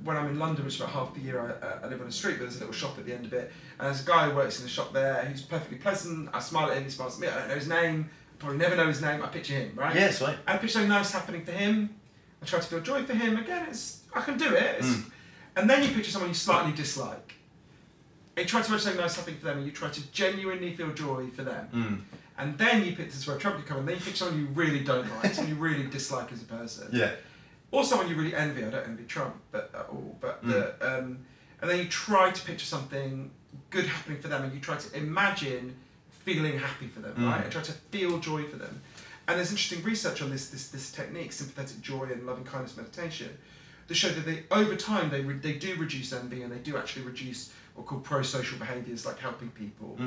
when I'm in London, which is about half the year, I live on a street, but there's a little shop at the end of it, and there's a guy who works in the shop there who's perfectly pleasant. I smile at him, he smiles at me. I don't know his name. Probably never know his name. I picture him, right? Yeah, sweet. I picture something nice happening for him. I try to feel joy for him. Again, I can do it. And then you picture someone you slightly dislike. You try to say nice something for them, and you try to genuinely feel joy for them. And then you pick, this is where Trump could come in, then you pick someone you really don't like, someone you really dislike as a person. Yeah. Or someone you really envy. I don't envy Trump at all, but and then you try to picture something good happening for them, and you try to imagine feeling happy for them, right? And try to feel joy for them. And there's interesting research on this technique, sympathetic joy and loving kindness meditation, that show that over time they do reduce envy, and they do actually reduce what are called pro-social behaviours like helping people.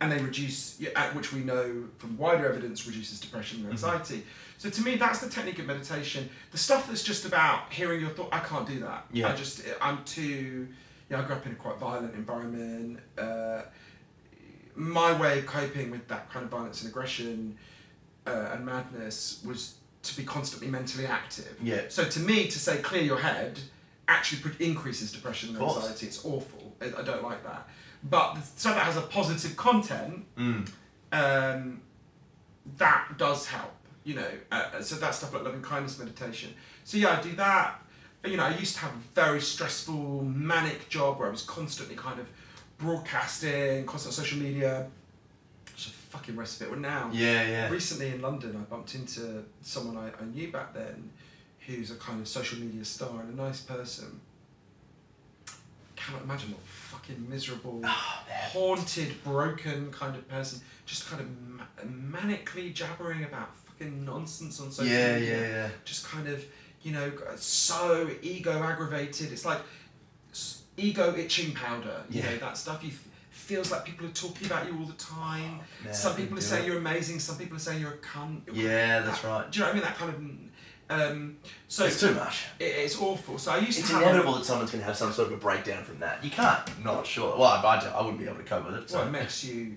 And they reduce, which we know from wider evidence reduces depression and anxiety. So to me, that's the technique of meditation. The stuff that's just about hearing your thought, I can't do that. Yeah. I'm too, I grew up in a quite violent environment. My way of coping with that kind of violence and aggression and madness was to be constantly mentally active. Yeah. So to me, to say clear your head actually increases depression and anxiety. It's awful. I don't like that. But stuff that has a positive content, that does help, so that stuff like loving kindness meditation. So yeah, I do that. I used to have a very stressful, manic job where I was constantly kind of broadcasting, constant social media. It's a fucking rest of it. Well, now, recently in London, I bumped into someone I knew back then who's a kind of social media star and a nice person. Cannot imagine what fucking miserable, haunted, broken kind of person, just kind of manically jabbering about fucking nonsense on social media. Just kind of, so ego aggravated. It's like ego itching powder. You know, that stuff. Feels like people are talking about you all the time. Some people are saying you're amazing. Some people are saying you're a cunt. That's right. Do you know what I mean? That kind of. So it's too much. It's awful. So I used it's to. It's inevitable that someone's going to have some sort of a breakdown from that. You can't not sure. Well, I wouldn't be able to cope with it. So. Well, it makes you.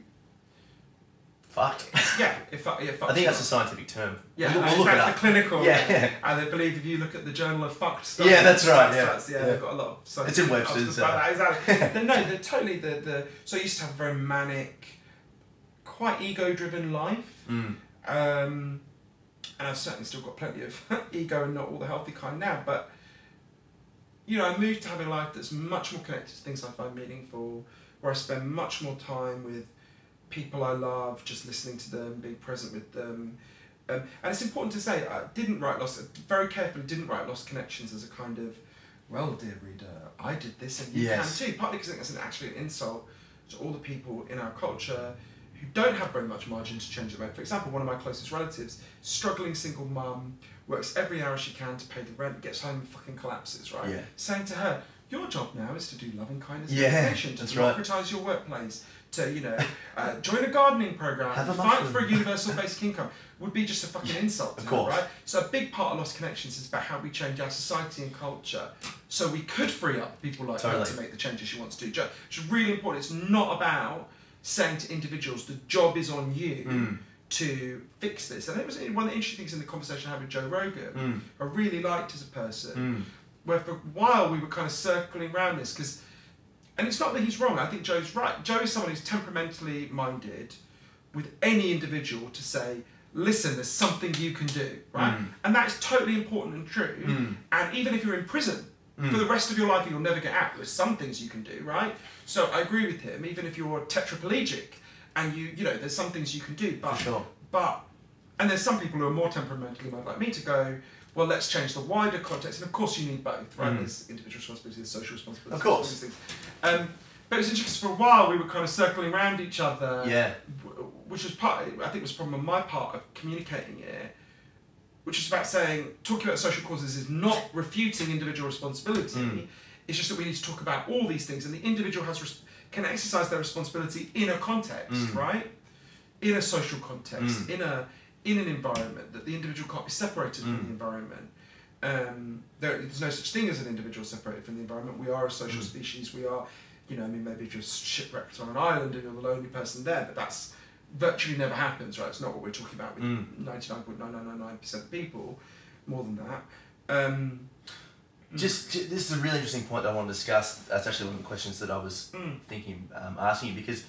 Fucked. Yeah, I think that's a scientific term. Yeah, we'll look it up. The clinical. Yeah. And they believe if you look at the Journal of Fucked Stuff. Yeah, that's right. They've got a lot of. It's in Webster's. Exactly. No, they're totally the. So I used to have a very manic, quite ego-driven life. And I've certainly still got plenty of ego and not all the healthy kind now, but I moved to having a life that's much more connected to things I find meaningful, where I spend much more time with people I love, just listening to them, being present with them. And it's important to say, I very carefully didn't write Lost Connections as a kind of, well, dear reader, I did this and you can too, partly because I think that's actually an insult to all the people in our culture who don't have very much margin to change at the moment. For example, one of my closest relatives, struggling single mum, works every hour she can to pay the rent, gets home and fucking collapses, right? Yeah. Saying to her, your job now is to do loving kindness meditation, to democratise your workplace, to, join a gardening programme, fight for a universal basic income, would be just a fucking insult to her, right? So a big part of Lost Connections is about how we change our society and culture so we could free up people like her to make the changes she wants to do. Which is really important. It's not about saying to individuals, the job is on you to fix this. And it was one of the interesting things in the conversation I had with Joe Rogan, I really liked as a person, where for a while we were kind of circling around this, and it's not that he's wrong, I think Joe's right. Joe is someone who's temperamentally minded with any individual to say, listen, there's something you can do, right? And that's totally important and true. And even if you're in prison, for the rest of your life you'll never get out, there's some things you can do, right? So I agree with him, even if you're tetraplegic and there's some things you can do, but and there's some people who are more temperamentally minded like me to go, well, let's change the wider context, and of course you need both, right? There's individual responsibility, there's social responsibility, of course. Things. But it was interesting because for a while we were kind of circling around each other, which was I think was a problem on my part of communicating it, which is about saying, talking about social causes is not refuting individual responsibility, it's just that we need to talk about all these things, and the individual can exercise their responsibility in a context, right? In a social context, in an environment, that the individual can't be separated from the environment. There's no such thing as an individual separated from the environment. We are a social species. We are, maybe if you're shipwrecked on an island and you're the lonely person there, but that's virtually never happens, right? It's not what we're talking about with 99.9999% of people, more than that. This is a really interesting point that I want to discuss. That's actually one of the questions that I was thinking, asking you, because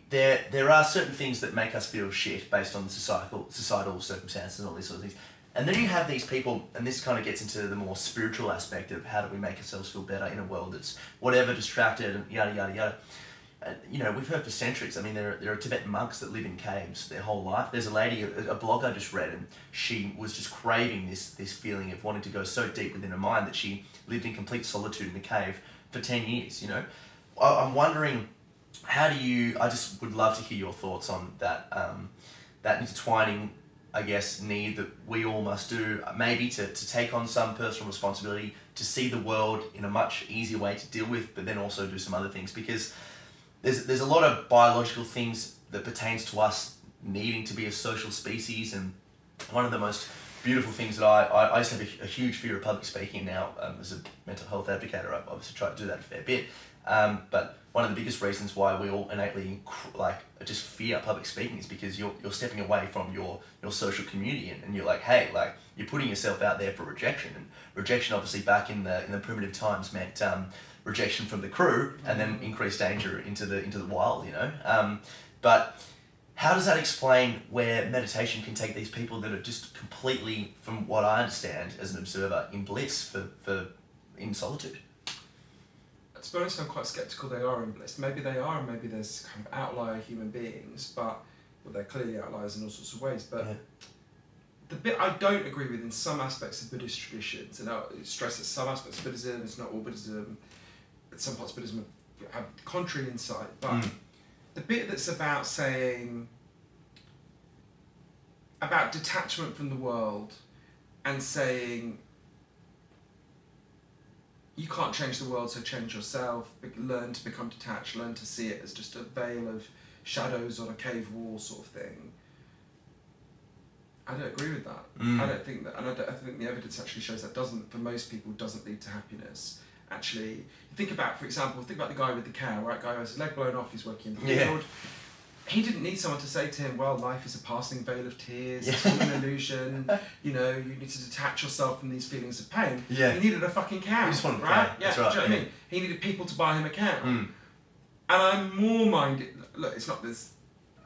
there are certain things that make us feel shit based on societal circumstances and all these sort of things. And then you have these people, and this kind of gets into the more spiritual aspect of how do we make ourselves feel better in a world that's whatever, distracted, and yada, yada, yada. You know, we've heard for centuries, I mean, there are Tibetan monks that live in caves their whole life. There's a lady, a blog I just read, and she was just craving this feeling of wanting to go so deep within her mind that she lived in complete solitude in a cave for 10 years, you know. I'm wondering, how do you, I just would love to hear your thoughts on that, that intertwining, I guess, need that we all must do, maybe to take on some personal responsibility, to see the world in a much easier way to deal with, but then also do some other things, because there's a lot of biological things that pertains to us needing to be a social species, and one of the most beautiful things that I used to have a huge fear of public speaking. Now, as a mental health advocate, I obviously try to do that a fair bit, but one of the biggest reasons why we all innately just fear public speaking is because you're stepping away from your social community, and you're like, hey, like, you're putting yourself out there for rejection, and rejection obviously back in the primitive times meant rejection from the crew, and then increased danger into the wild, you know. But how does that explain where meditation can take these people that are just completely, from what I understand as an observer, in bliss in solitude? To be honest, I'm quite sceptical they are in bliss. Maybe they are, and maybe there's kind of outlier human beings, but well, they're clearly outliers in all sorts of ways. But the bit I don't agree with in some aspects of Buddhist traditions, and I stress that some aspects of Buddhism, it's not all Buddhism, some parts of Buddhism have contrary insight, but the bit that's about saying, about detachment from the world, and saying, you can't change the world, so change yourself, learn to become detached, learn to see it as just a veil of shadows on a cave wall sort of thing. I don't agree with that. I don't think that, and I think the evidence actually shows that doesn't, for most people, doesn't lead to happiness. Actually, think about, for example, the guy with the cow, right? Guy who has his leg blown off, he's working in the field. He didn't need someone to say to him, well, life is a passing veil of tears, it's all an illusion, you know, you need to detach yourself from these feelings of pain. He needed a fucking cow, right? Yeah, do you know what I mean? He needed people to buy him a cow. And I'm more minded, look, it's not this,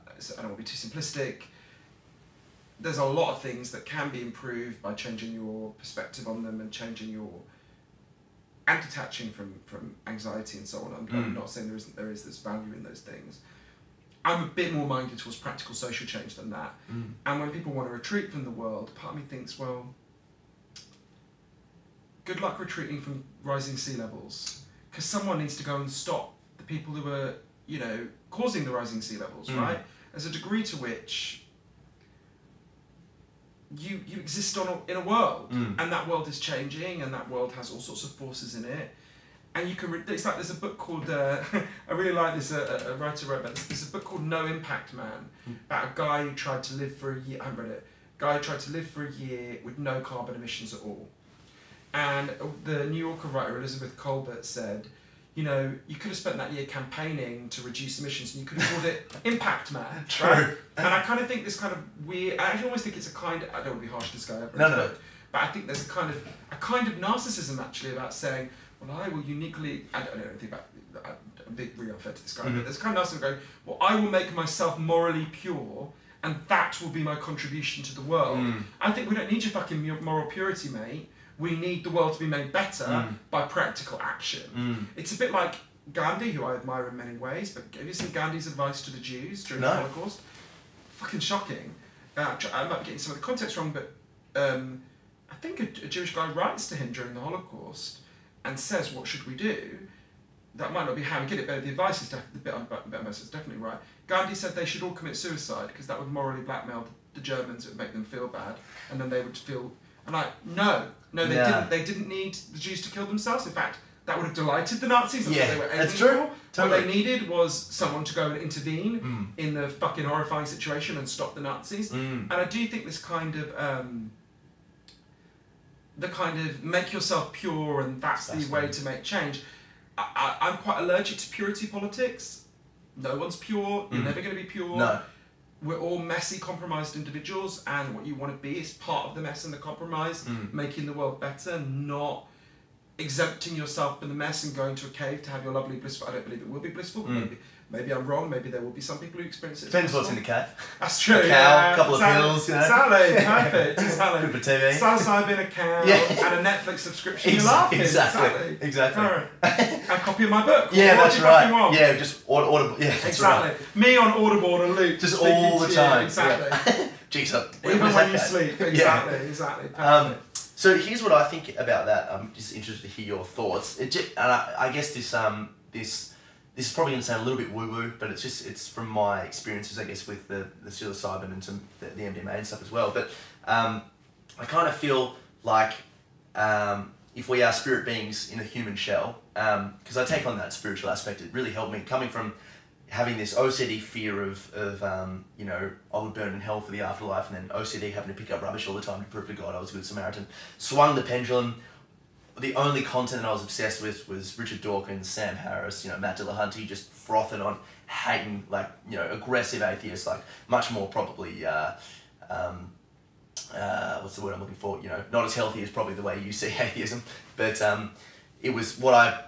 I don't want to be too simplistic, there's a lot of things that can be improved by changing your perspective on them and changing your, and detaching from anxiety and so on. I'm not saying there is this value in those things. I'm a bit more minded towards practical social change than that. And when people want to retreat from the world, part of me thinks, well, good luck retreating from rising sea levels, because someone needs to go and stop the people who are, you know, causing the rising sea levels, right? There's a degree to which you exist in a world, and that world is changing, and that world has all sorts of forces in it. And you can, it's like there's a book called, I really like this, a writer wrote about this, there's a book called No Impact Man, about a guy who tried to live for a year, I haven't read it, guy who tried to live for a year with no carbon emissions at all. And the New Yorker writer Elizabeth Colbert said, you know, you could have spent that year campaigning to reduce emissions, and you could have called it Impact Man, right? And I kind of think this kind of weird, I actually almost think it's a kind of, I don't want to be harsh to this guy, but I think there's a kind of narcissism actually about saying, well, I will uniquely, I don't know anything about, I'm a bit really unfair to this guy, but there's kind of narcissism going, well, I will make myself morally pure, and that will be my contribution to the world. I think we don't need your fucking moral purity, mate. We need the world to be made better by practical action. It's a bit like Gandhi, who I admire in many ways, but have you seen Gandhi's advice to the Jews during the Holocaust? Fucking shocking. I might be getting some of the context wrong, but I think a Jewish guy writes to him during the Holocaust and says, what should we do? That might not be how we get it, but the advice is definitely right. Gandhi said they should all commit suicide because that would morally blackmail the Germans, it would make them feel bad, and then they would feel, and no, they didn't need the Jews to kill themselves. In fact, that would have delighted the Nazis. That's what they were aiming for. Totally. What they needed was someone to go and intervene in the fucking horrifying situation and stop the Nazis. And I do think this kind of, the kind of make yourself pure and that's the way to make change. I'm quite allergic to purity politics. No one's pure, you're never going to be pure. No. We're all messy, compromised individuals, and what you want to be is part of the mess and the compromise, making the world better, not exempting yourself from the mess and going to a cave to have your lovely blissful. I don't believe it will be blissful. But maybe I'm wrong. Maybe there will be some people who experience it. Depends what's in the cave. That's true. A cow, a couple of pills, you know. Exactly, perfect. Exactly. Good for TV. Psilocybin, a cow, and a Netflix subscription. You're laughing. Exactly. And a copy of my book. Yeah, that's right. Yeah, just Audible. Yeah, that's exactly. Right. Me on Audible on a loop. Just all the time. Exactly. Jeez, even when you sleep. Exactly. Exactly. Perfect. So here's what I think about that. I'm just interested to hear your thoughts. I guess this is probably going to sound a little bit woo-woo, but it's from my experiences, I guess, with the psilocybin and some the MDMA and stuff as well. But I kind of feel like if we are spirit beings in a human shell, because I take on that spiritual aspect, it really helped me coming from having this OCD fear of you know, I would burn in hell for the afterlife, and then OCD having to pick up rubbish all the time to prove to God I was a good Samaritan. Swung the pendulum. The only content that I was obsessed with was Richard Dawkins, Sam Harris, you know, Matt Dillahunty, just frothing on, hating, like, you know, aggressive atheists, like, much more probably, what's the word I'm looking for, you know, not as healthy as probably the way you see atheism, but it was what I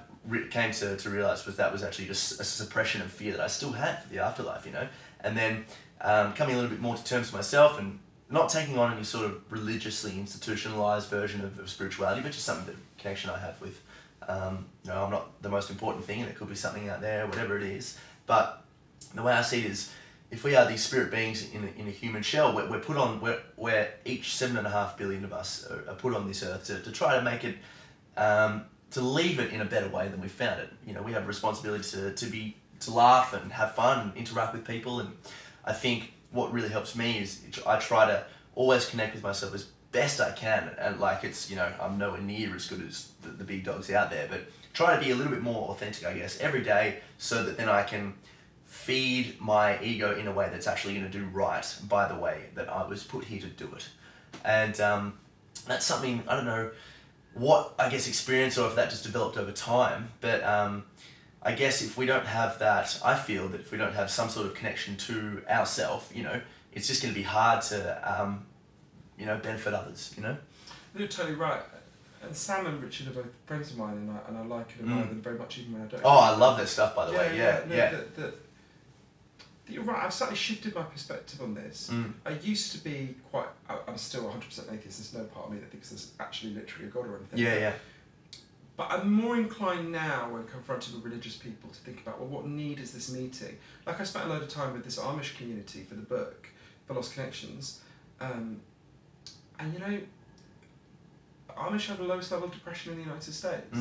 came to realise was that was actually just a suppression of fear that I still had for the afterlife, you know, and then coming a little bit more to terms with myself and not taking on any sort of religiously institutionalized version of spirituality, but just something, the connection I have with, you know, I'm not the most important thing, and it could be something out there, whatever it is. But the way I see it is, if we are these spirit beings in a human shell, we're put on, we're each 7.5 billion of us are put on this earth to try to make it, to leave it in a better way than we found it. You know, we have a responsibility to laugh and have fun and interact with people, and I think what really helps me is I try to always connect with myself as best I can, and like it's, you know, I'm nowhere near as good as the big dogs out there, but try to be a little bit more authentic, I guess, every day, so that then I can feed my ego in a way that's actually going to do right by the way that I was put here to do it. And that's something, I don't know what, I guess, experience, or if that just developed over time, but I guess if we don't have that, I feel that if we don't have some sort of connection to ourself, you know, it's just going to be hard to, you know, benefit others, you know? You're totally right. And Sam and Richard are both friends of mine, and I like and admire them very much, even when I don't. Oh, I love their stuff, by the way. Yeah. You're right, I've slightly shifted my perspective on this. I used to be quite, I'm still 100% atheist, there's no part of me that thinks there's actually literally a God or anything. Yeah. But I'm more inclined now, when confronted with religious people, to think about, well, what need is this meeting? Like, I spent a load of time with this Amish community for the book, for Lost Connections, and you know, Amish have the lowest level of depression in the United States.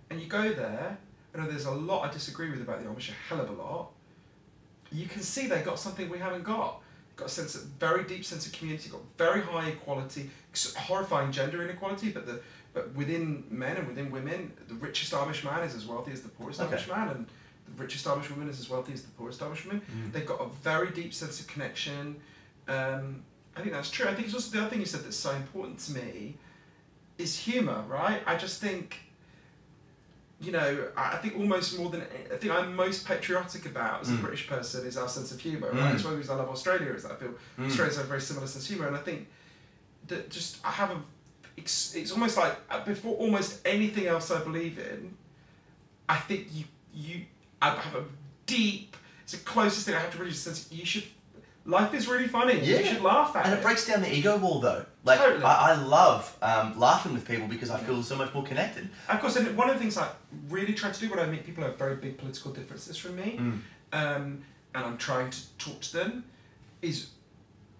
And you go there, I know there's a lot I disagree with about the Amish, a hell of a lot. You can see they got something we haven't got. Got a sense of, very deep sense of community, got very high equality, horrifying gender inequality, but within men and within women, the richest Amish man is as wealthy as the poorest Amish man, and the richest Amish woman is as wealthy as the poorest Amish woman. They've got a very deep sense of connection. I think that's true. I think it's also the other thing you said that's so important to me is humour, right? I just think, you know, I think almost more than, I think I'm most patriotic about as a British person is our sense of humour, right? It's one of the reasons I love Australia, is that I feel Australians have a very similar sense of humour, and I think that just, I have a, it's almost like, before almost anything else I believe in, I think I have a deep, it's the closest thing I have to religious sense, you should, life is really funny, you should laugh at it. And it breaks down the ego wall though. Like, totally. I love laughing with people because I feel so much more connected. Of course, and one of the things I really try to do when I meet people who have very big political differences from me, and I'm trying to talk to them, is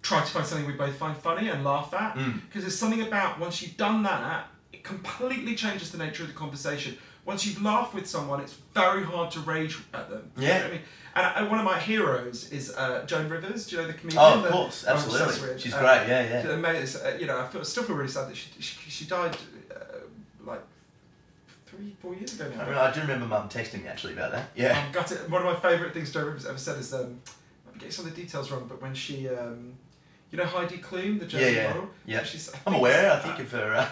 try to find something we both find funny and laugh at. Because there's something about, once you've done that, it completely changes the nature of the conversation. Once you've laughed with someone, it's very hard to rage at them. Yeah. You know what I mean? And one of my heroes is Joan Rivers. Do you know the comedian? Oh, of course, absolutely. She's great. Yeah. You know, I still feel really sad that she died like 3-4 years ago now. I do remember Mum texting me actually about that. Yeah. Got it. One of my favourite things Joan Rivers ever said is, I'm getting some of the details wrong, but when she, you know Heidi Klum, the German model? Yeah. I'm aware. I think of her.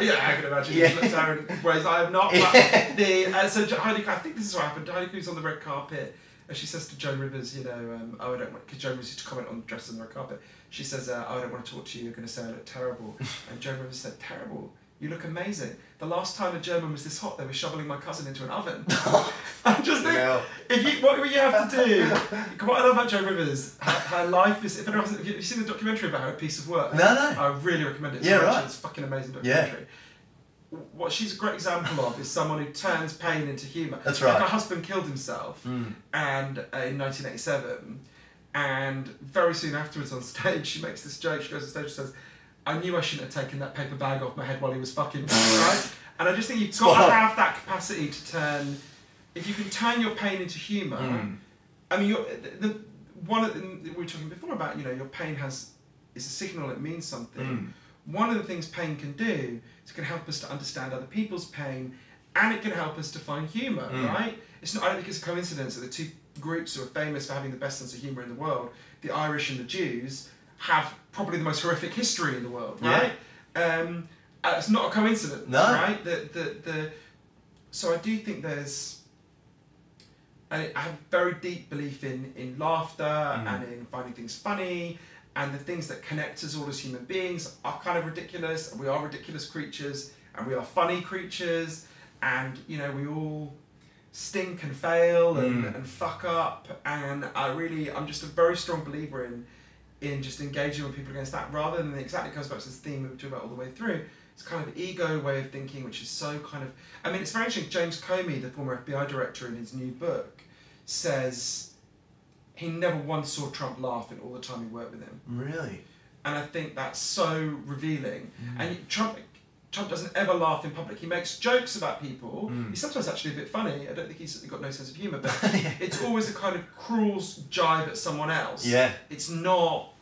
yeah, I can imagine. You've looked at her in ways I have not. But so Heidi Klum, I think this is what happened. Heidi Klum's on the red carpet. And she says to Joan Rivers, you know, oh, I don't want, because Joan Rivers used to comment on dresses on the red carpet. She says, oh, I don't want to talk to you, you're going to say I look terrible. And Joan Rivers said, terrible? You look amazing. The last time a German was this hot, they were shoveling my cousin into an oven. I just think, what you have to do, what I love about Jo Rivers, her life is, if you've seen the documentary about her, A Piece of Work, no. I really recommend it. It's a fucking amazing documentary. Yeah. What she's a great example of is someone who turns pain into humour. That's right. Like her husband killed himself and in 1987, and very soon afterwards on stage she makes this joke. She goes on stage and says, I knew I shouldn't have taken that paper bag off my head while he was fucking me, right? And I just think you've got to have that capacity to turn, if you can turn your pain into humour, I mean, one of the, we were talking before about, your pain is a signal, it means something. One of the things pain can do is it can help us to understand other people's pain, and it can help us to find humour, right? I don't think it's a coincidence that the two groups who are famous for having the best sense of humour in the world, the Irish and the Jews, have probably the most horrific history in the world, right? It's not a coincidence, right? So I do think there's... I have a very deep belief in laughter and in finding things funny, and the things that connect us all as human beings are kind of ridiculous, and we are ridiculous creatures, and we are funny creatures, and we all stink and fail and fuck up, and I'm just a very strong believer in just engaging with people against that, rather than exactly goes back to this theme that we talk about all the way through. It's kind of ego way of thinking, which is so kind of... I mean, it's very interesting. James Comey, the former FBI director, in his new book, says he never once saw Trump laugh in all the time he worked with him. Really? And I think that's so revealing. And Trump doesn't ever laugh in public. He makes jokes about people. He's sometimes actually a bit funny. I don't think he's got no sense of humour, but it's always a kind of cruel jibe at someone else. Yeah. It's not...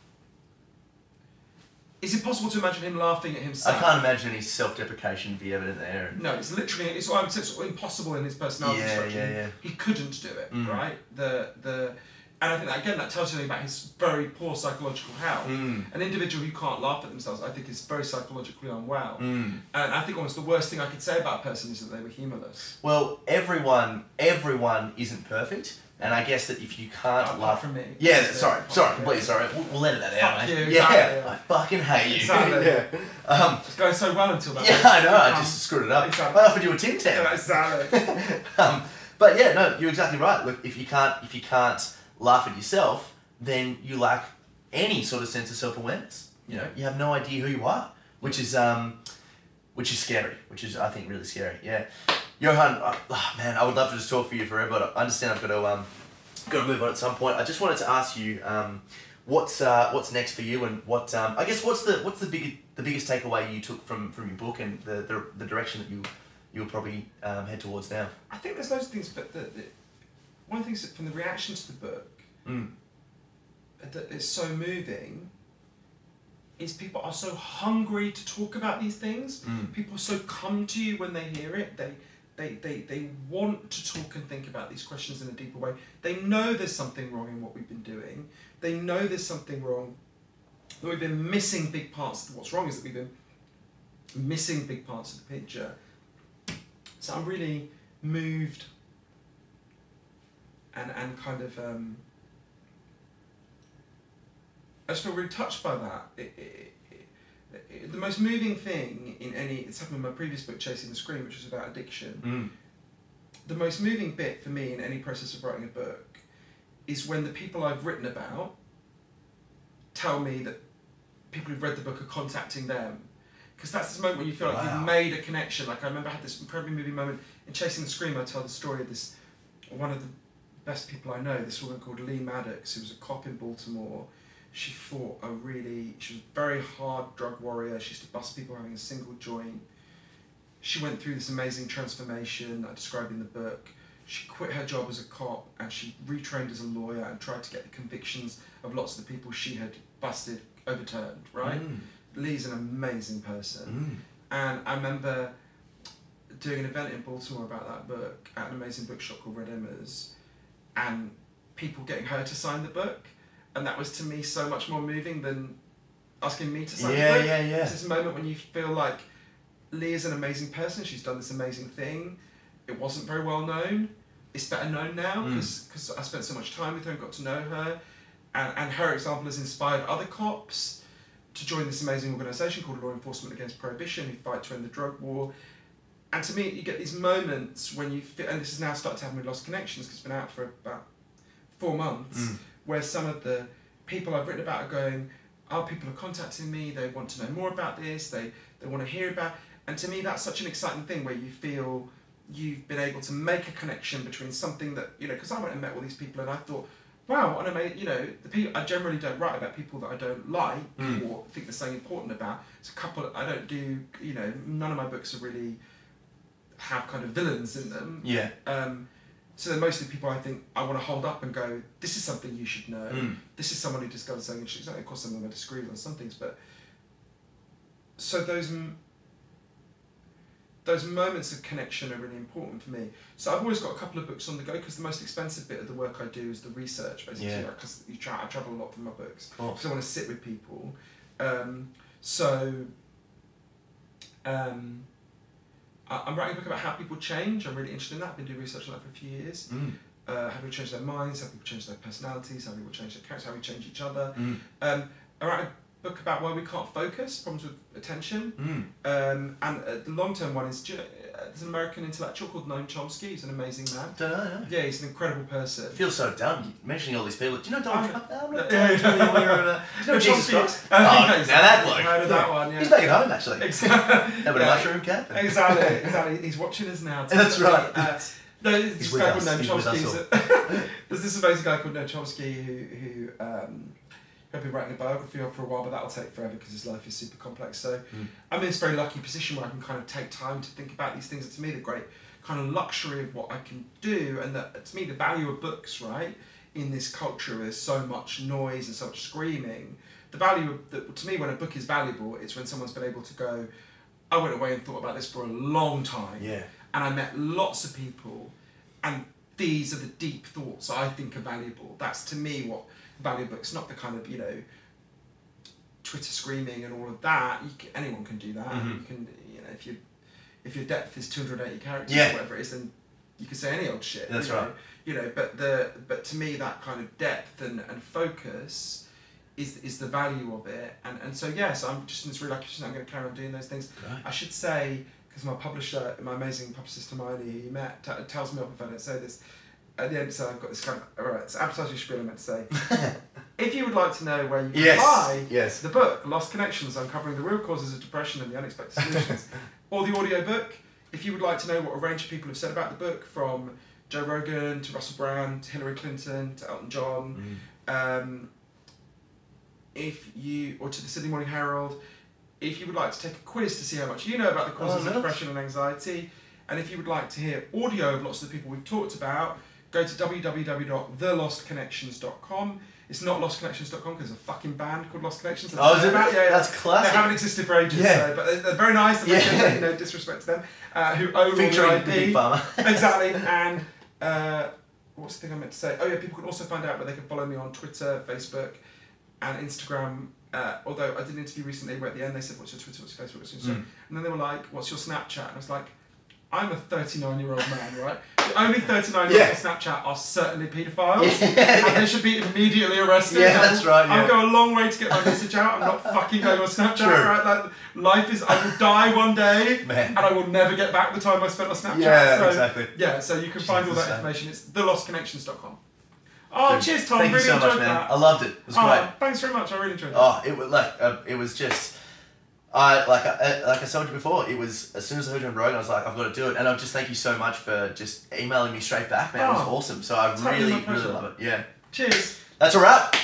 It's impossible to imagine him laughing at himself. I can't imagine any self-deprecation be evident there. No, it's literally, I would say it's impossible in his personality structure. Yeah. He couldn't do it, right? And I think that, again, that tells you something about his very poor psychological health. An individual who can't laugh at themselves, I think, is very psychologically unwell. And I think almost the worst thing I could say about a person is that they were humourless. Well, everyone isn't perfect. And I guess that if you can't laugh... from me. Yeah, completely sorry. We'll edit that out, mate. You, exactly. I fucking hate you. Exactly. It's going so well until that. Yeah, I know, I just screwed it up. Exactly. I offered you a Tim Tam. Yeah, exactly. But yeah, no, you're exactly right. Look, if you can't laugh at yourself, then you lack any sort of sense of self-awareness. You have no idea who you are, which is scary, which is, I think, really scary. Yeah. Johann, man, I would love to just talk for you forever, but I understand I've got to move on at some point. I just wanted to ask you, what's next for you, and what's the biggest takeaway you took from your book, and the direction that you'll probably head towards now? I think there's loads of things, but one of the things from the reaction to the book that is so moving is people are so hungry to talk about these things. People so come to you when they hear it. They want to talk and think about these questions in a deeper way. They know there's something wrong in what we've been doing. They know there's something wrong, that we've been missing big parts. What's wrong is that we've been missing big parts of the picture. So I'm really moved and kind of... I just feel really touched by that. The most moving thing in it's happened in my previous book, Chasing the Scream, which was about addiction. The most moving bit for me in any process of writing a book is when the people I've written about tell me that people who've read the book are contacting them. Because that's this moment when you feel like you've made a connection. Like I remember I had this incredibly moving moment in Chasing the Scream. I tell the story of one of the best people I know, this woman called Lee Maddox, who was a cop in Baltimore. She was a very hard drug warrior. She used to bust people having a single joint. She went through this amazing transformation that I described in the book. She quit her job as a cop and she retrained as a lawyer and tried to get the convictions of lots of the people she had busted overturned, right? Lee's an amazing person. And I remember doing an event in Baltimore about that book at an amazing bookshop called Red Emma's, and people getting her to sign the book. And that was to me so much more moving than asking me to sign the book. It's this moment when you feel like Lee is an amazing person, she's done this amazing thing. It wasn't very well known. It's better known now because I spent so much time with her and got to know her. And her example has inspired other cops. to join this amazing organisation called Law Enforcement Against Prohibition, who fight to end the drug war. And to me, you get these moments when you feel, and this has now started to happen with Lost Connections, because it's been out for about 4 months, where some of the people I've written about are going, oh, people are contacting me, they want to know more about this, they want to hear about, and to me that's such an exciting thing where you feel you've been able to make a connection between something that, you know, because I went and met all these people and I thought, wow, what an amazing, you know, the people, I generally don't write about people that I don't like or think there's something important about. It's a couple, I don't do, you know, none of my books are really have kind of villains in them. Yeah. So they're mostly people I think I want to hold up and go, this is something you should know. This is someone who discovered something interesting. Of course, some of them I disagree with on some things, but so those moments of connection are really important for me. So I've always got a couple of books on the go, because the most expensive bit of the work I do is the research, basically, because I travel a lot for my books, because I want to sit with people. I'm writing a book about how people change. I'm really interested in that. I've been doing research on that for a few years. How people change their minds, how people change their personalities, how people change their characters, how we change each other. I write a book about why we can't focus, problems with attention. And the long-term one is, there's an American intellectual called Noam Chomsky. He's an amazing man. Don't know, no. Yeah, he's an incredible person. I feel so dumb mentioning all these people. Do you know Donald Trump? Do you know Jesus Christ? Oh, now that bloke. I've heard of that one, yeah. He's back at home, actually. Exactly. Having a mushroom cap. Exactly. He's watching us now. That's right. No, there's this guy called Noam Chomsky. There's this amazing guy called Noam Chomsky who I've been writing a biography of for a while, but that'll take forever because his life is super complex. So I'm in this very lucky position where I can kind of take time to think about these things. And to me, the great kind of luxury of what I can do, and that to me, the value of books, right, in this culture where there's so much noise and so much screaming. The value of to me, when a book is valuable, it's when someone's been able to go, I went away and thought about this for a long time, and I met lots of people, and these are the deep thoughts I think are valuable. That's to me what value books, not the kind of, you know, Twitter screaming and all of that. Anyone can do that. You can, you know, if your depth is 280 characters or whatever it is, then you can say any old shit. That's right. You know, but to me that kind of depth and focus is the value of it. And so yes, I'm just in this really lucky position. I'm going to carry on doing those things. Right. I should say, because my publisher, my amazing publicist Hermione, who you met, tells me off if I don't say this. At the end, so I've got this kind of, alright, it's advertising spiel I meant to say. If you would like to know where you can buy the book, Lost Connections, Uncovering the Real Causes of Depression and the Unexpected Solutions, or the audio book, if you would like to know what a range of people have said about the book, from Joe Rogan to Russell Brand to Hillary Clinton to Elton John, or to the Sydney Morning Herald, if you would like to take a quiz to see how much you know about the causes of depression and anxiety, and if you would like to hear audio of lots of the people we've talked about, go to www.thelostconnections.com. It's not lostconnections.com because there's a fucking band called Lost Connections. Is it? That's classic. They haven't existed for ages, so, but they're very nice. And no disrespect to them, who own featuring all the the Big Pharma. Exactly. And what's the thing I meant to say? Oh yeah, people can also find out where they can follow me on Twitter, Facebook, and Instagram. Although I did an interview recently where at the end they said, "What's your Twitter? What's your Facebook? What's your Instagram?" And then they were like, "What's your Snapchat?" And I was like, I'm a 39-year-old man, right? The only 39-year-olds on Snapchat are certainly paedophiles, and they should be immediately arrested. Yeah, that's right. I'll go a long way to get my message out. I'm not fucking going on Snapchat, right? Like, life is, I will die one day, and I will never get back the time I spent on Snapchat. Yeah, exactly. Yeah, so you can find all that information. It's thelostconnections.com. Oh, Dude, cheers, Tom. Thank really you so enjoyed much, man. that. I loved it. It was great. Thanks very much. I really enjoyed it. Oh, it was just. Like I told you before, it was as soon as I heard you on Rogan, I was like, I've got to do it, and I just thank you so much for just emailing me straight back, man. It was awesome. So I really love it. Yeah. Cheers. That's a wrap.